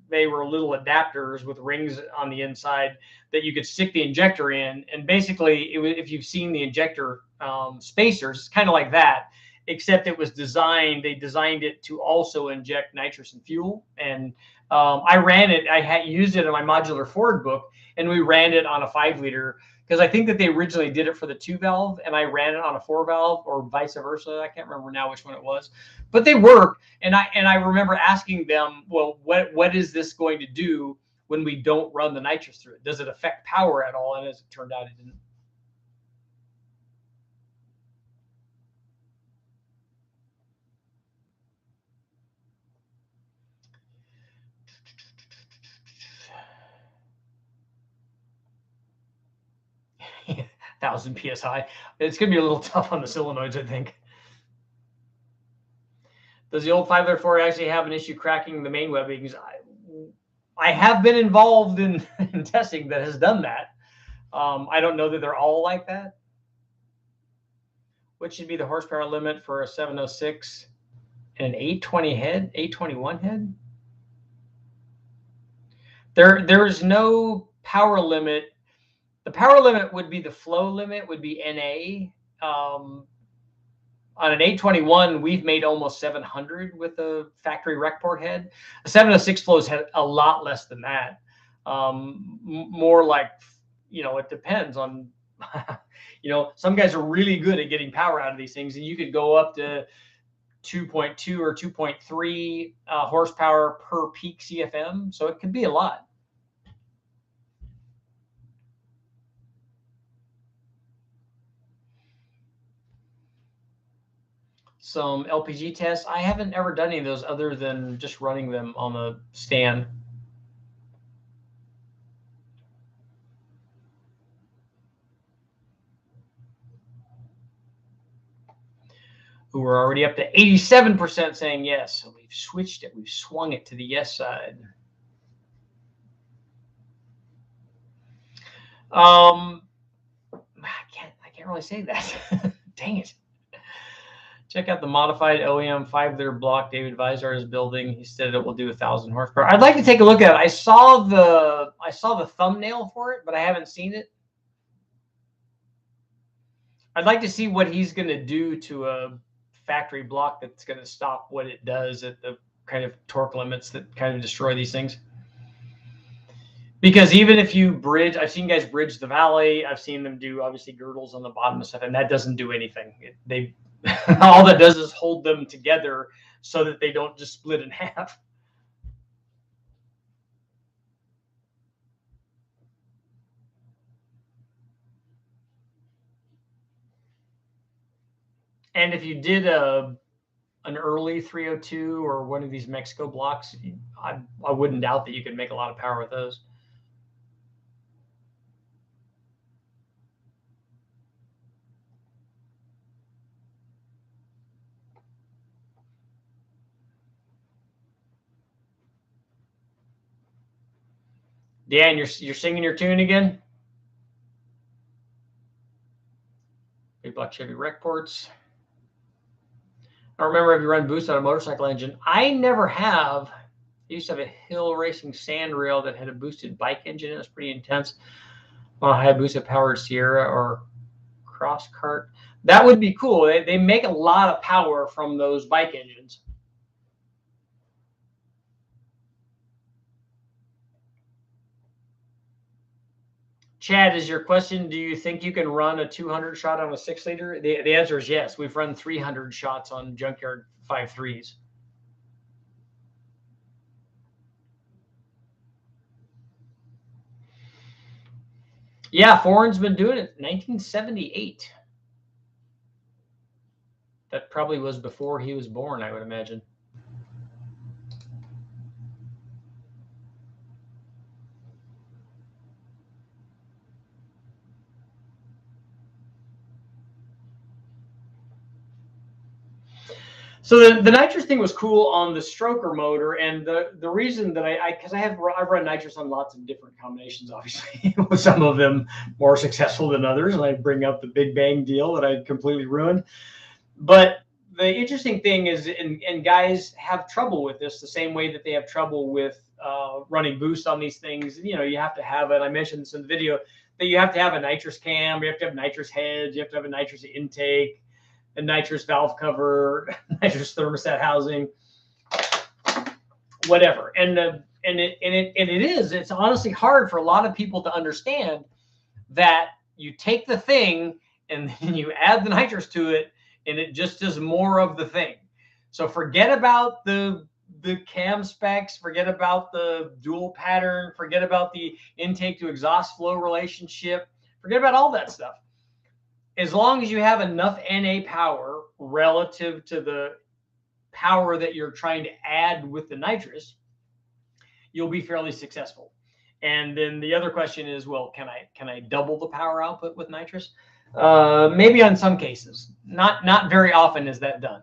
little adapters with rings on the inside that you could stick the injector in. And basically, if you've seen the injector spacers, it's kind of like that, except it was designed. They designed it to also inject nitrous and fuel. And I ran it. I had used it in my modular Ford book, and we ran it on a 5-liter. Because I think that they originally did it for the 2-valve, and I ran it on a 4-valve, or vice versa. I can't remember now which one it was, but they work. And I remember asking them, well, what is this going to do when we don't run the nitrous through it? Does it affect power at all? And as it turned out, it didn't. Yeah, 1,000 psi. It's going to be a little tough on the solenoids, I think. Does the old 5-liter Ford actually have an issue cracking the main webbings? I have been involved in testing that has done that. I don't know that they're all like that. What should be the horsepower limit for a 706 and an 820 head, 821 head? There is no power limit. The power limit would be the flow limit, would be NA. On an 821, we've made almost 700 with a factory rec port head. A 706 flows had a lot less than that. More like, it depends on, some guys are really good at getting power out of these things, and you could go up to 2.2 or 2.3 horsepower per peak CFM. So it could be a lot. Some LPG tests. I haven't ever done any of those other than just running them on the stand. Who are already up to 87% saying yes. So we've switched it. We've swung it to the yes side. I can't really say that. Dang it. Check out the modified OEM 5-liter block David Vizar is building. He said it will do 1,000 horsepower. I'd like to take a look at it. I saw the thumbnail for it, but I haven't seen it. I'd like to see what he's going to do to a factory block that's going to stop what it does at the kind of torque limits that kind of destroy these things. Because even if you bridge, I've seen guys bridge the valley. I've seen them do obviously girdles on the bottom and stuff, and that doesn't do anything. All that does is hold them together so that they don't just split in half. And if you did an early 302 or one of these Mexico blocks, I wouldn't doubt that you could make a lot of power with those. Dan, you're singing your tune again? Big block Chevy rec ports. I remember if you run boost on a motorcycle engine. I never have. I used to have a hill racing sand rail that had a boosted bike engine. It was pretty intense. On a Hayabusa powered Sierra or cross cart. That would be cool. They make a lot of power from those bike engines. Chad, is your question, do you think you can run a 200 shot on a 6-liter? The answer is yes. We've run 300 shots on junkyard 5.3s. Yeah, Foreign's been doing it 1978. That probably was before he was born, I would imagine. So the nitrous thing was cool on the stroker motor, and the reason that I've run nitrous on lots of different combinations, obviously, with some of them more successful than others, and I bring up the Big Bang deal that I completely ruined. But the interesting thing is, and guys have trouble with this the same way that they have trouble with running boost on these things. You know, you have to have it. I mentioned this in the video that you have to have a nitrous cam, you have to have nitrous heads, you have to have a nitrous intake, a nitrous valve cover, nitrous thermostat housing, whatever. It's honestly hard for a lot of people to understand that you take the thing and then you add the nitrous to it and it just does more of the thing. So forget about the cam specs, forget about the dual pattern, forget about the intake to exhaust flow relationship, forget about all that stuff. As long as you have enough NA power relative to the power that you're trying to add with the nitrous, you'll be fairly successful. And then the other question is, well, can I double the power output with nitrous? Maybe on some cases. Not very often is that done.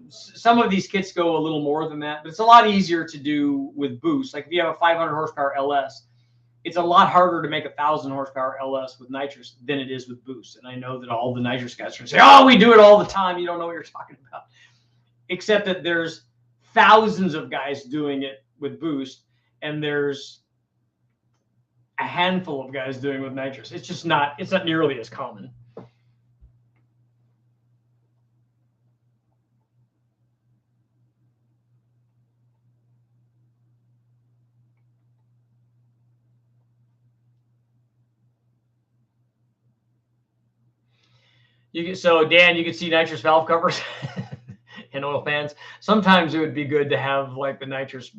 Some of these kits go a little more than that, but it's a lot easier to do with boost. Like if you have a 500 horsepower LS, it's a lot harder to make 1,000 horsepower LS with nitrous than it is with boost. And I know that all the nitrous guys are going to say, oh, we do it all the time. You don't know what you're talking about. Except that there's thousands of guys doing it with boost, and there's a handful of guys doing it with nitrous. It's not nearly as common. So Dan, you can see nitrous valve covers and oil fans. Sometimes it would be good to have like the nitrous,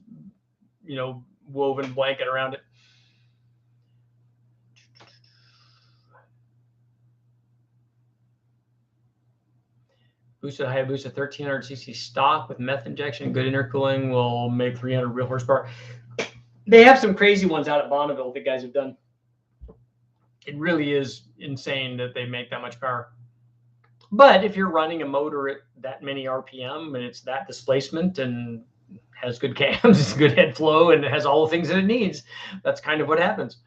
woven blanket around it. Boosted Hayabusa 1300 cc stock with meth injection, good intercooling will make 300 real horsepower. They have some crazy ones out at Bonneville that guys have done. It really is insane that they make that much power. But if you're running a motor at that many RPM and it's that displacement and has good cams, it's good head flow, and it has all the things that it needs, that's kind of what happens.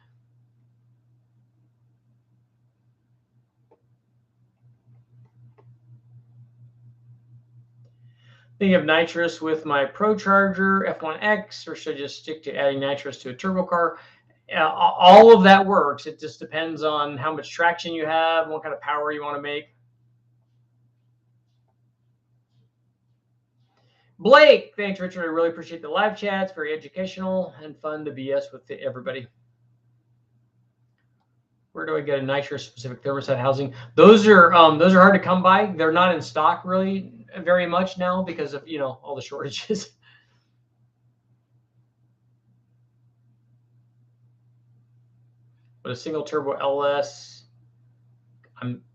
Thinking of nitrous with my Pro Charger F1X, or should I just stick to adding nitrous to a turbo car? All of that works. It just depends on how much traction you have, what kind of power you want to make. Blake, thanks, Richard. I really appreciate the live chats. Very educational and fun to BS with everybody. Where do I get a nitrous specific thermostat housing? Those are hard to come by. They're not in stock really very much now because of all the shortages. But a single turbo LS,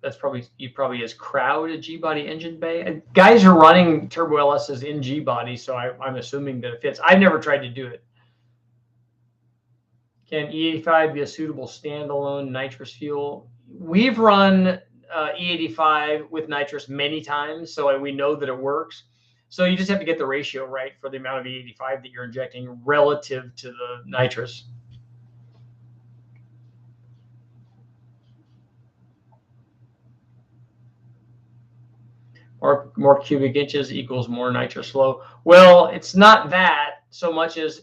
that's probably is crowd a G-body engine bay. And guys are running turbo LSs in G-body, so I'm assuming that it fits. I've never tried to do it. Can E85 be a suitable standalone nitrous fuel? We've run E85 with nitrous many times, so we know that it works. So you just have to get the ratio right for the amount of E85 that you're injecting relative to the nitrous. Or more cubic inches equals more nitrous flow. Well, it's not that so much as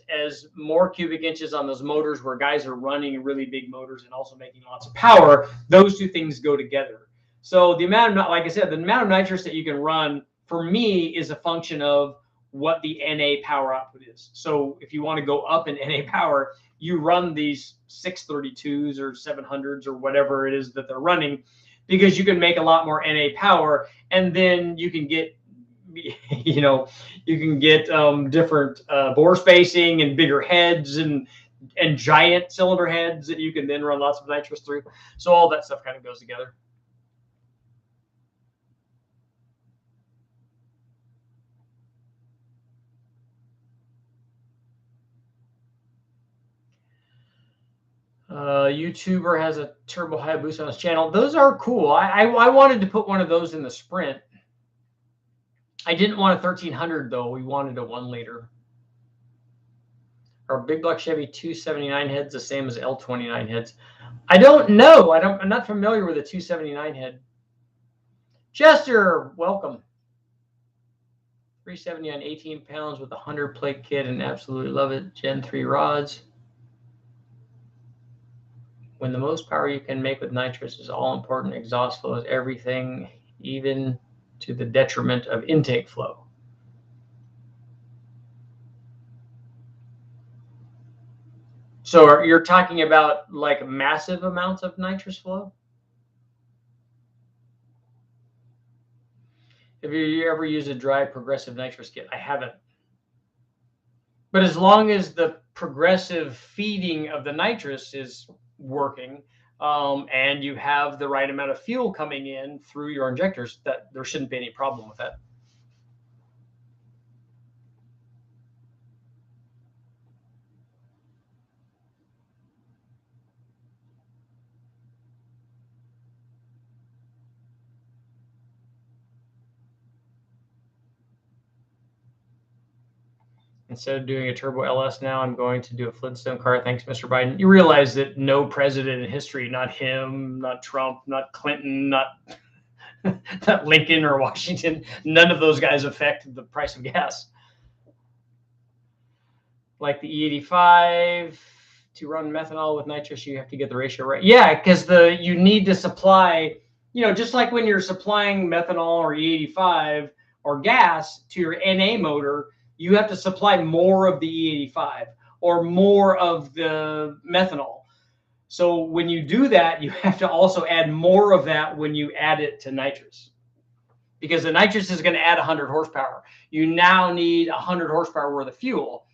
more cubic inches on those motors where guys are running really big motors and also making lots of power. Those two things go together. So the amount of, like I said, the amount of nitrous that you can run for me is a function of what the NA power output is. So if you want to go up in NA power, you run these 632s or 700s or whatever it is that they're running, because you can make a lot more NA power, and then you can get, you know, you can get different bore spacing and bigger heads and giant cylinder heads that you can then run lots of nitrous through. So all that stuff kind of goes together. YouTuber has a turbo Hayabusa on his channel. Those are cool. I wanted to put one of those in the Sprint. I didn't want a 1300 though. We wanted a 1 liter. Are big block Chevy 279 heads the same as L29 heads? I don't know. I'm not familiar with a 279 head. Chester, welcome. 370 on 18 pounds with a 100 plate kit and absolutely love it. Gen 3 rods. When the most power you can make with nitrous is all important, exhaust flow is everything, even to the detriment of intake flow. So you're talking about like massive amounts of nitrous flow? Have you ever used a dry progressive nitrous kit? I haven't. But as long as the progressive feeding of the nitrous is working, and you have the right amount of fuel coming in through your injectors, that there shouldn't be any problem with that. Instead of doing a turbo LS now, I'm going to do a Flintstone car. Thanks, Mr. Biden. You realize that no president in history, not him, not Trump, not Clinton, not Lincoln or Washington, none of those guys affect the price of gas. Like the E85, to run methanol with nitrous, you have to get the ratio right. Yeah, because you need to supply, just like when you're supplying methanol or E85 or gas to your NA motor, you have to supply more of the E85 or more of the methanol. So when you do that, you have to also add more of that when you add it to nitrous, because the nitrous is going to add 100 horsepower. You now need 100 horsepower worth of fuel.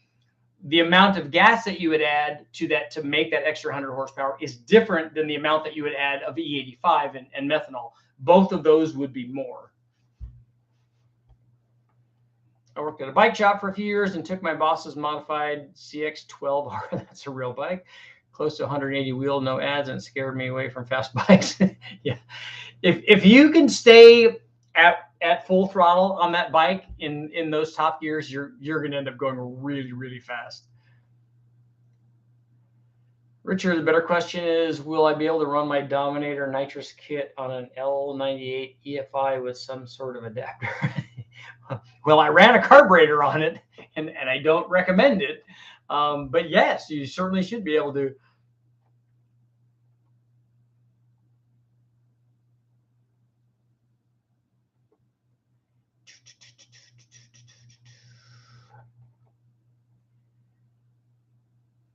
The amount of gas that you would add to that to make that extra 100 horsepower is different than the amount that you would add of E85 and methanol. Both of those would be more. I worked at a bike shop for a few years and took my boss's modified CX-12R. That's a real bike. Close to 180 wheel, no ads, and it scared me away from fast bikes. Yeah. If you can stay at full throttle on that bike in those top gears, you're going to end up going really, really fast. Richard, the better question is, will I be able to run my Dominator nitrous kit on an L98 EFI with some sort of adapter? Well, I ran a carburetor on it, and I don't recommend it. But yes, you certainly should be able to.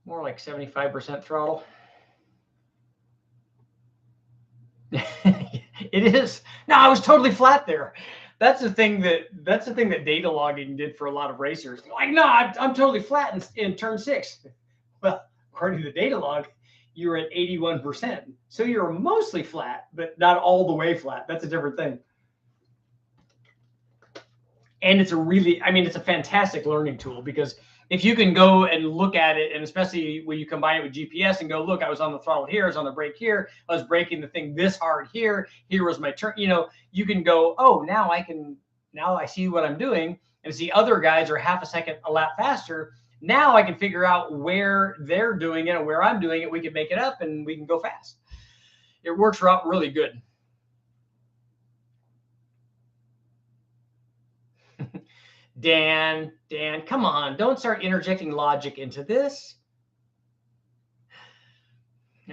More like 75% throttle. It is. No, I was totally flat there. That's the thing that data logging did for a lot of racers. Like, no, I'm totally flat in turn 6. Well, according to the data log, you were at 81%. So you're mostly flat, but not all the way flat. That's a different thing. And it's a fantastic learning tool, because if you can go and look at it, and especially when you combine it with GPS and go, look, I was on the throttle here, I was on the brake here, I was braking the thing this hard here was my turn, you can go, oh, now I see what I'm doing, and see other guys are half a second a lap faster. Now I can figure out where they're doing it and where I'm doing it. We can make it up and we can go fast. It works out really good. Dan, come on, don't start interjecting logic into this.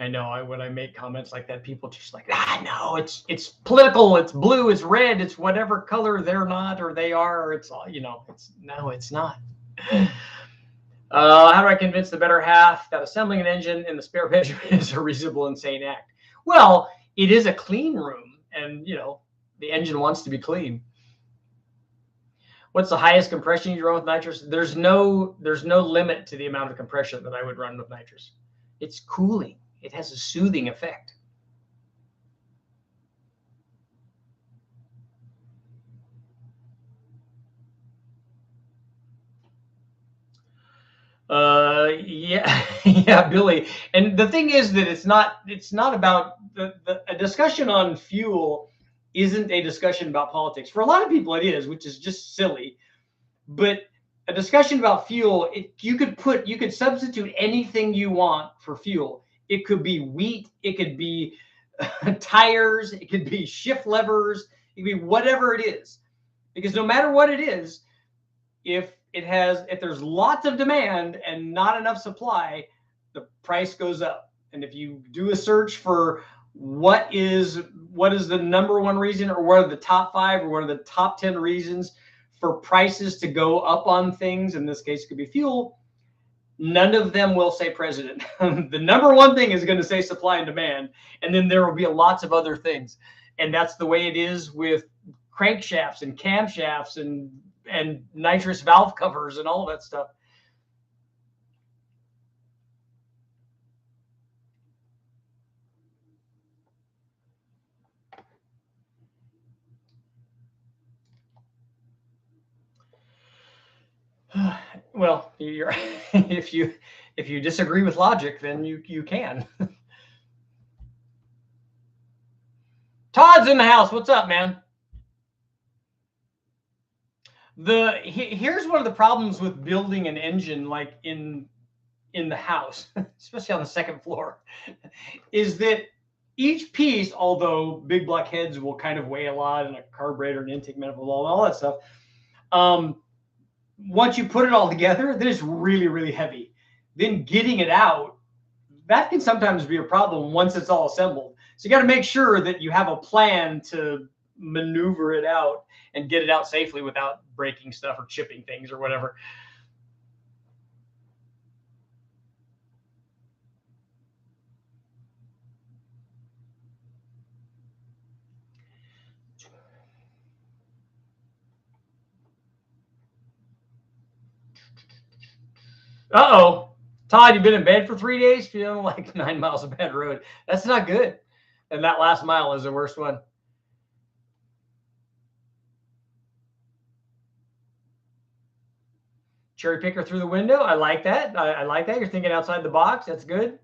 I know when I make comments like that, people just like, no, it's political, it's blue, it's red, it's whatever color they're not or they are, or it's all, no, it's not. How do I convince the better half that assembling an engine in the spare bedroom is a reasonable, insane act? Well, it is a clean room, and the engine wants to be clean. What's the highest compression you run with nitrous? There's no limit to the amount of compression that I would run with nitrous. It's cooling. It has a soothing effect. Yeah, yeah, Billy. And the thing is that it's not about a discussion on fuel isn't a discussion about politics. For a lot of people, it is, which is just silly. But a discussion about fuel, you could substitute anything you want for fuel. It could be wheat, it could be tires, it could be shift levers, it could be whatever it is. Because no matter what it is, if there's lots of demand and not enough supply, the price goes up. And if you do a search for what is the number one reason, or what are the top 5, or what are the top 10 reasons for prices to go up on things, in this case it could be fuel, none of them will say president. The number one thing is going to say supply and demand, and then there will be lots of other things. And that's the way it is with crankshafts and camshafts and nitrous valve covers and all of that stuff. Well, if you disagree with logic, then you can. Todd's in the house. What's up, man? Here's one of the problems with building an engine like in the house, especially on the second floor, is that each piece, although big block heads will kind of weigh a lot, and a carburetor and intake manifold, all that stuff, once you put it all together, then it's really, really heavy. Then getting it out, that can sometimes be a problem once it's all assembled. So you got to make sure that you have a plan to maneuver it out and get it out safely without breaking stuff or chipping things or whatever. Uh-oh. Todd, you've been in bed for 3 days, feeling like 9 miles of bad road. That's not good. And that last mile is the worst one. Cherry picker through the window. I like that. I like that. You're thinking outside the box. That's good.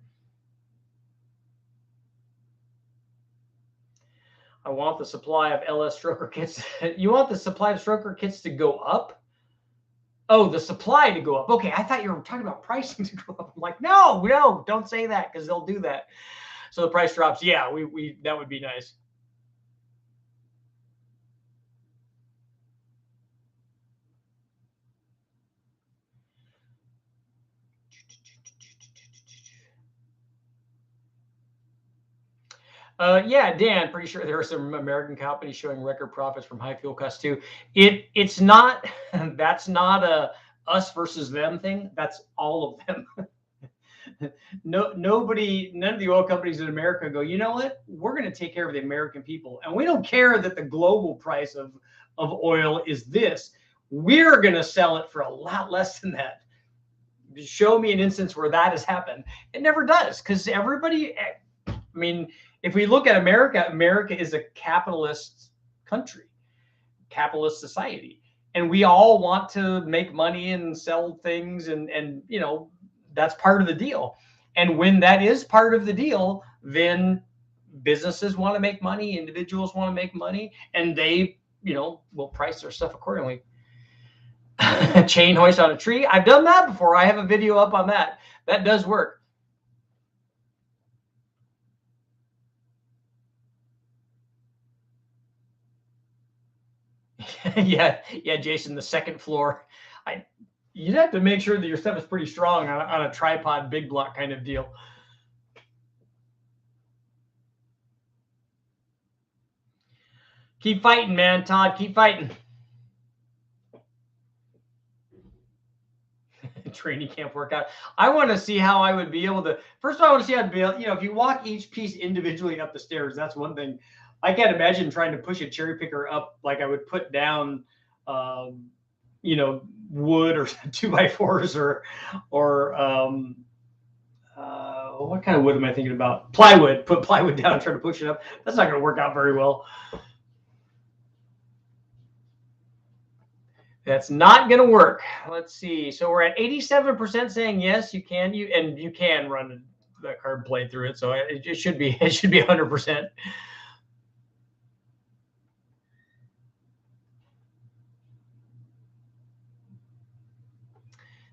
I want the supply of LS stroker kits. You want the supply of stroker kits to go up? Oh, the supply to go up. Okay, I thought you were talking about pricing to go up. I'm like, no, don't say that, because they'll do that. So the price drops. Yeah, we that would be nice. Yeah, Dan, pretty sure there are some American companies showing record profits from high fuel costs too. It's not that's not a us versus them thing. That's all of them. None of the oil companies in America go, you know what? We're going to take care of the American people, and we don't care that the global price of oil is this. We're going to sell it for a lot less than that. Show me an instance where that has happened. It never does, because everybody. I mean, if we look at America, America is a capitalist country, capitalist society, and we all want to make money and sell things, and that's part of the deal. And when that is part of the deal, then businesses want to make money, individuals want to make money, and they will price their stuff accordingly. Chain hoist on a tree. I've done that before. I have a video up on that. That does work. yeah, Jason, the second floor. You'd have to make sure that your stuff is pretty strong on a tripod, big block kind of deal. Keep fighting, man, Todd. Keep fighting. training camp workout. I want to see how I would be able to. First of all, I want to see how I'd be able, if you walk each piece individually up the stairs, that's one thing. I can't imagine trying to push a cherry picker up like I would put down, wood or 2x4s or what kind of wood am I thinking about? Plywood. Put plywood down and try to push it up. That's not going to work out very well. That's not going to work. Let's see. So we're at 87% saying yes, you can. You can run the card plate through it. So it should be 100%.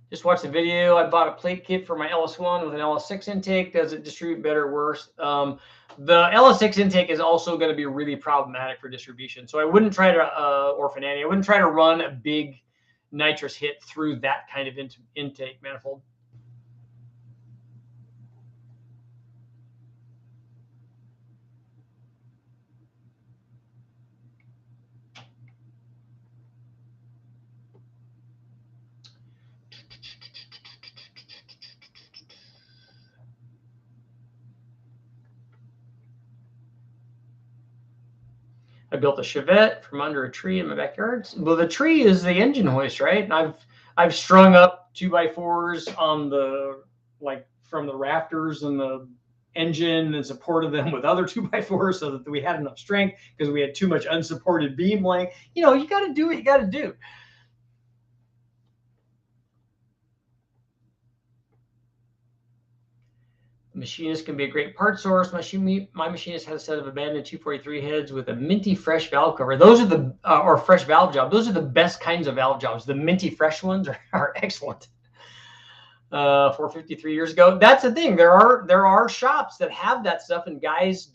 Just watch the video. I bought a plate kit for my LS1 with an LS6 intake. Does it distribute better or worse? The LS6 intake is also going to be really problematic for distribution. So I wouldn't try to, Orphan Annie, I wouldn't try to run a big nitrous hit through that kind of intake manifold. I built a Chevette from under a tree in my backyard. Well, the tree is the engine hoist, right? And I've strung up 2x4s on the, like, from the rafters and the engine and supported them with other 2x4s so that we had enough strength because we had too much unsupported beam length. You got to do what you got to do. Machinist can be a great part source. My machinist has a set of abandoned 243 heads with a minty fresh valve cover. Those are the or fresh valve job. Those are the best kinds of valve jobs. The minty fresh ones are excellent. 453 years ago. That's the thing. There are shops that have that stuff, and guys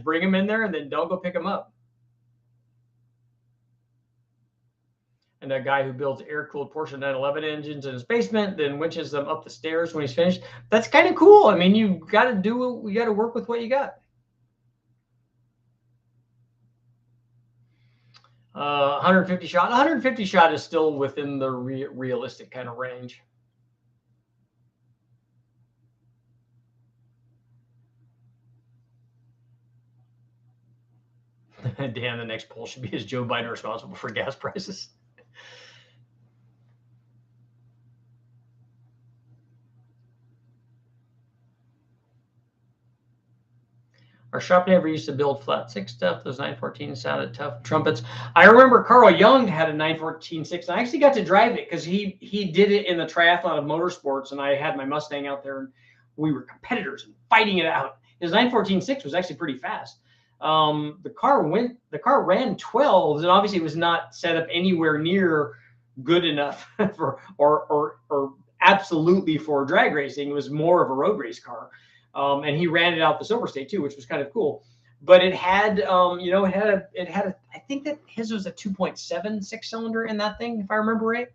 bring them in there and then don't go pick them up. And a guy who builds air-cooled Porsche 911 engines in his basement, then winches them up the stairs when he's finished. That's kind of cool. I mean, you got to work with what you got. 150 shot. 150 shot is still within the realistic kind of range. Dan, the next poll should be, is Joe Biden responsible for gas prices? Our shop neighbor used to build flat six stuff. Those 914 sounded tough trumpets. I remember Carl Young had a 914-6, and I actually got to drive it because he did it in the triathlon of motorsports, and I had my Mustang out there, and we were competitors and fighting it out. His 914-6 was actually pretty fast. The car ran 12s, and obviously it was not set up anywhere near good enough for or absolutely for drag racing. It was more of a road race car. And he ran it out the Silver State too, which was kind of cool. But it had, I think that his was a 2.7 6-cylinder in that thing, if I remember right.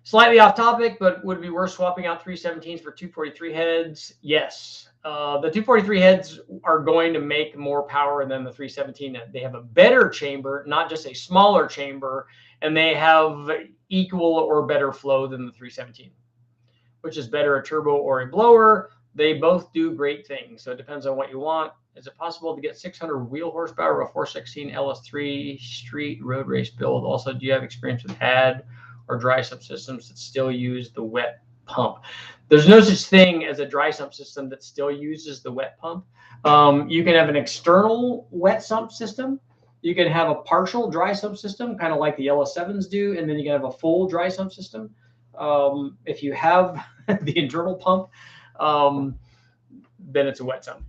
Slightly off topic, but would it be worth swapping out 317s for 243 heads? Yes. The 243 heads are going to make more power than the 317. They have a better chamber, not just a smaller chamber, and they have equal or better flow than the 317. Which is better, a turbo or a blower? They both do great things. So it depends on what you want. Is it possible to get 600 wheel horsepower of a 416 LS3 street road race build? Also, do you have experience with HAD or dry sump systems that still use the wet pump? There's no such thing as a dry sump system that still uses the wet pump. You can have an external wet sump system. You can have a partial dry sump system, kind of like the LS7s do, and then you can have a full dry sump system. If you have the internal pump, then it's a wet sump.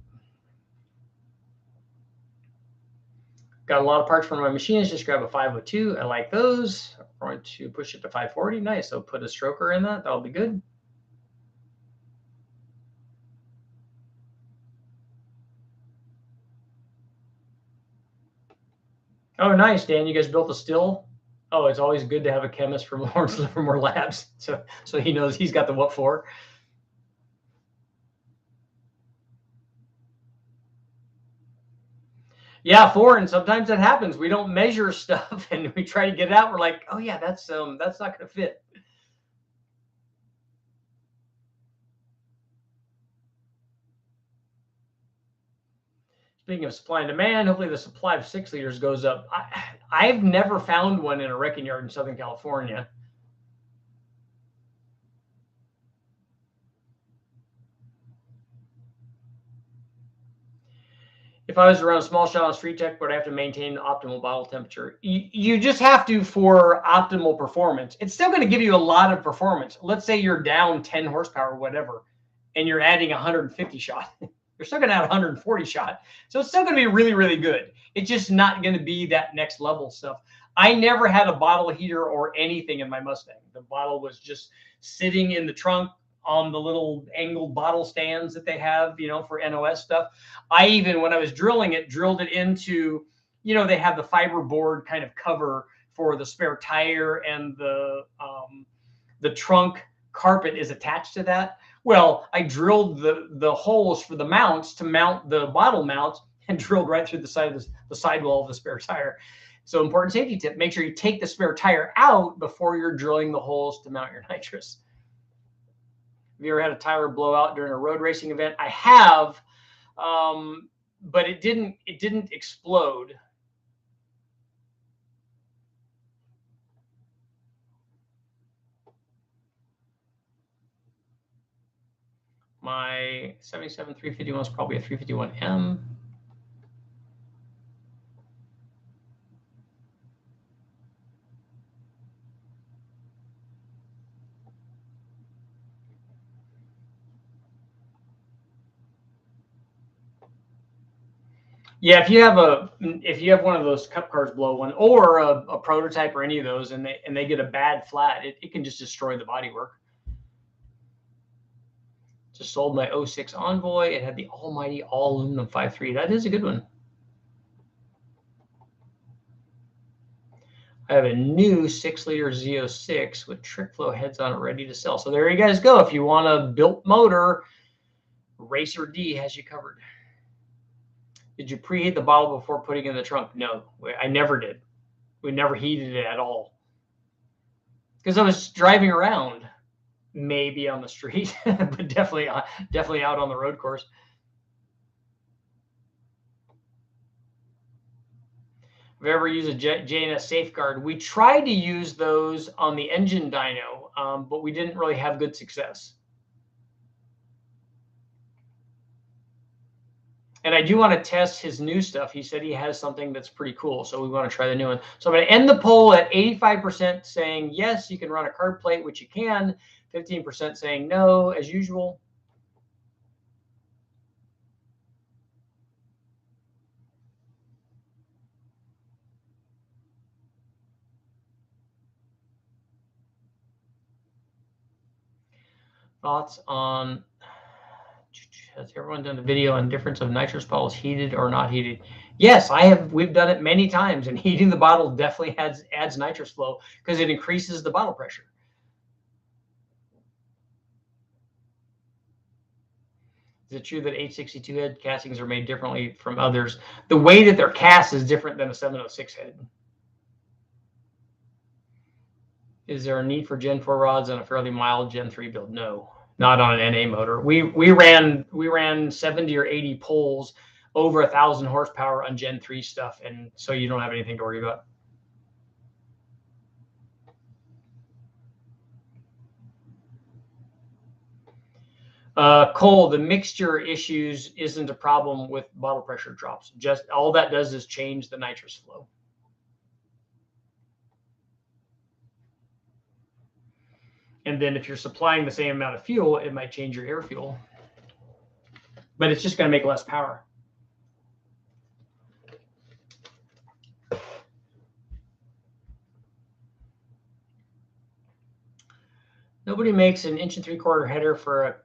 Got a lot of parts from my machines. Just grab a 502. I like those. I'm going to push it to 540. Nice. So put a stroker in that. That'll be good. Oh, nice, Dan. You guys built a still? Oh, it's always good to have a chemist from Lawrence Livermore Labs, so he knows he's got the what for. Yeah, foreign. Sometimes that happens. We don't measure stuff, and we try to get it out. We're like, oh yeah, that's not going to fit. Speaking of supply and demand, hopefully the supply of 6 liters goes up. I've never found one in a wrecking yard in Southern California. If I was around a small shot on street tech, would I have to maintain optimal bottle temperature? You just have to for optimal performance. It's still going to give you a lot of performance. Let's say you're down 10 horsepower or whatever, and you're adding 150 shot. You're still going to add 140 shot. So it's still going to be really, really good. It's just not going to be that next level stuff. I never had a bottle heater or anything in my Mustang. The bottle was just sitting in the trunk on the little angled bottle stands that they have, for NOS stuff. I even, when I was drilling it, drilled it into, they have the fiberboard kind of cover for the spare tire, and the trunk carpet is attached to that. Well, I drilled the holes for the mounts to mount the bottle mounts, and drilled right through the side of the sidewall of the spare tire. So important safety tip, make sure you take the spare tire out before you're drilling the holes to mount your nitrous. Have you ever had a tire blow out during a road racing event? I have, but it didn't explode. My 77 351 is probably a 351M. Yeah, if you have one of those cup cars blow one, or a prototype or any of those, and they get a bad flat, it can just destroy the bodywork. Just sold my 06 Envoy. It had the almighty all aluminum 5.3. That is a good one. I have a new 6-liter Z06 with trick flow heads on it, ready to sell. So there you guys go. If you want a built motor, Racer D has you covered. Did you preheat the bottle before putting it in the trunk? No, I never did. We never heated it at all, because I was driving around, maybe on the street, but definitely out on the road course. Have you ever used a J&S safeguard? We tried to use those on the engine dyno, but we didn't really have good success. And I do want to test his new stuff. He said he has something that's pretty cool, so we want to try the new one. So I'm going to end the poll at 85% saying yes, you can run a card plate, which you can. 15% saying no, as usual. Thoughts on, has everyone done a video on difference of nitrous bottles heated or not heated? Yes, I have. We've done it many times, and heating the bottle definitely adds nitrous flow because it increases the bottle pressure. Is it true that 862 head castings are made differently from others? The way that they're cast is different than a 706 head. Is there a need for Gen 4 rods on a fairly mild Gen 3 build? No, not on an NA motor. We ran 70 or 80 poles over 1,000 horsepower on Gen 3 stuff, and so you don't have anything to worry about. Cole, the mixture issues isn't a problem with bottle pressure drops. Just all that does is change the nitrous flow. And then if you're supplying the same amount of fuel, it might change your air fuel. But it's just going to make less power. Nobody makes an 1 3/4 header for a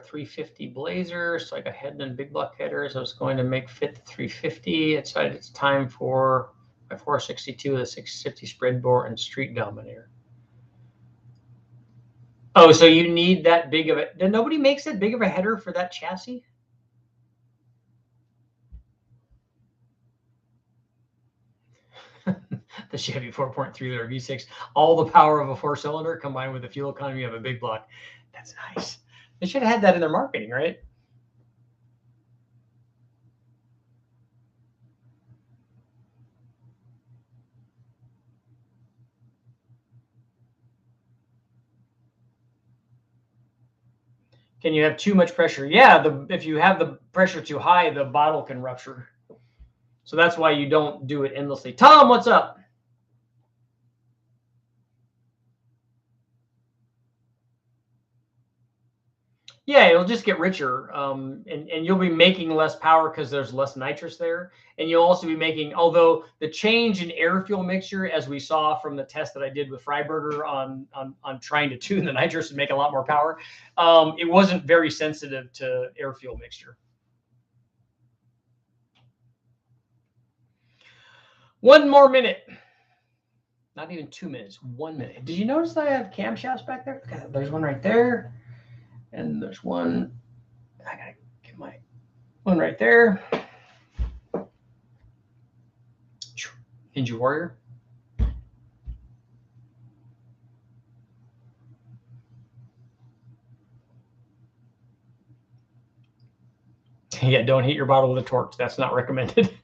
350 Blazer. So I got head and big block headers. I was going to make fit the 350. I decided it's time for my 462 with a 650 spread bore and street dominator. Oh, so you need that big of it. Nobody makes that big of a header for that chassis? The Chevy 4.3 liter V6, all the power of a 4-cylinder combined with the fuel economy of a big block. That's nice. They should have had that in their marketing, right? Can you have too much pressure? Yeah, if you have the pressure too high, the bottle can rupture. So that's why you don't do it endlessly. Tom, what's up? Yeah, it'll just get richer, and you'll be making less power because there's less nitrous there. And you'll also be making, although the change in air fuel mixture, as we saw from the test that I did with Freiberger on trying to tune the nitrous and make a lot more power, it wasn't very sensitive to air fuel mixture. 1 more minute. Not even 2 minutes, 1 minute. Did you notice that I have camshafts back there? Okay, there's one right there. And there's one, I gotta get my one right there. Ninja Warrior. Yeah, don't heat your bottle with a torch. That's not recommended.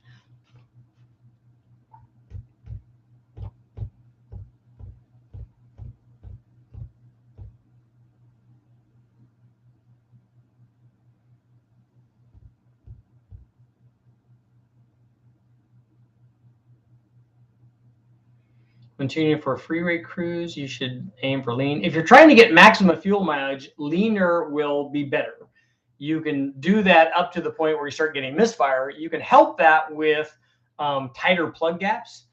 When tuning for a freeway cruise, you should aim for lean. If you're trying to get maximum fuel mileage, leaner will be better. You can do that up to the point where you start getting misfire. You can help that with tighter plug gaps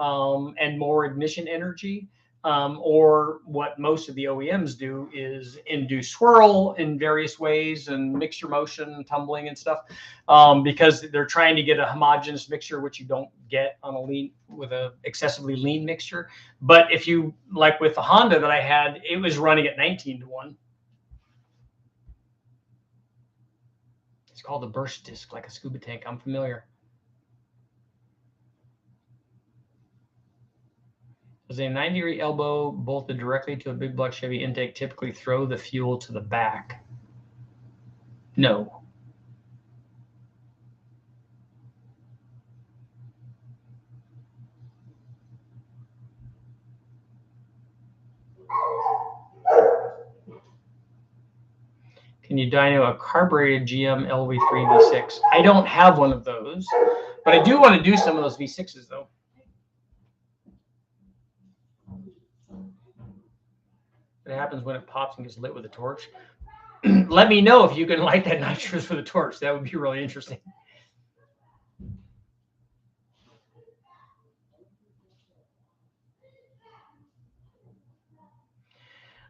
and more ignition energy. Or what most of the OEMs do is induce swirl in various ways and mixture motion, tumbling and stuff, because they're trying to get a homogeneous mixture, which you don't get on a lean with a excessively lean mixture. But if you, like with the Honda that I had, it was running at 19-1. It's called a burst disc, like a scuba tank. I'm familiar. Does a 90-degree elbow bolted directly to a big block Chevy intake typically throw the fuel to the back? No. Can you dyno a carbureted GM LV3 V6? I don't have one of those, but I do want to do some of those V6s though. It happens when it pops and gets lit with a torch. Let me know if you can light that nitrous with a torch. That would be really interesting.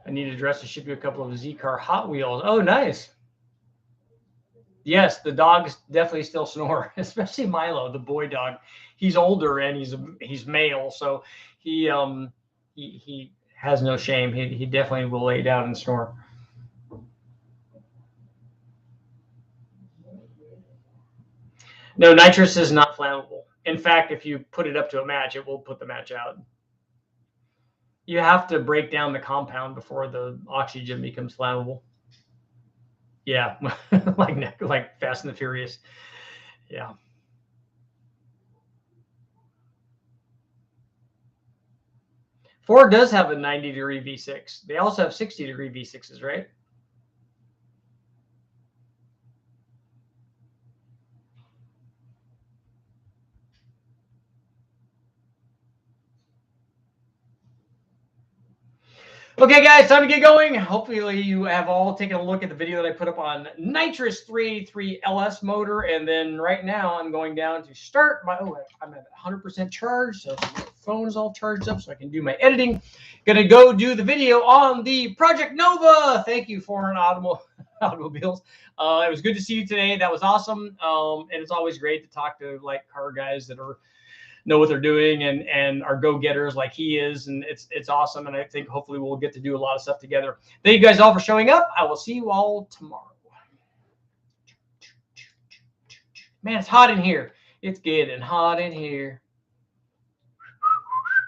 I need to dress to ship you a couple of Z-Car Hot Wheels. Oh, nice. Yes, the dogs definitely still snore, especially Milo, the boy dog. He's older and he's male, so he has no shame. He definitely will lay down and snore. No, nitrous is not flammable. In fact, if you put it up to a match, it will put the match out. You have to break down the compound before the oxygen becomes flammable. Yeah, like Fast and the Furious. Yeah. Ford does have a 90-degree V6. They also have 60-degree V6s, right? Okay, guys, time to get going. Hopefully you have all taken a look at the video that I put up on Nitrous 383 LS motor. And then right now I'm going down to start my, I'm at 100% charge. So my phone is all charged up so I can do my editing. Going to go do the video on the Project Nova. Thank you, Foreign Automobiles. It was good to see you today. That was awesome. And it's always great to talk to like car guys that know what they're doing and are go-getters like he is, and it's awesome. And I think hopefully we'll get to do a lot of stuff together. Thank you guys all for showing up. I will see you all tomorrow. Man, it's hot in here. It's getting hot in here.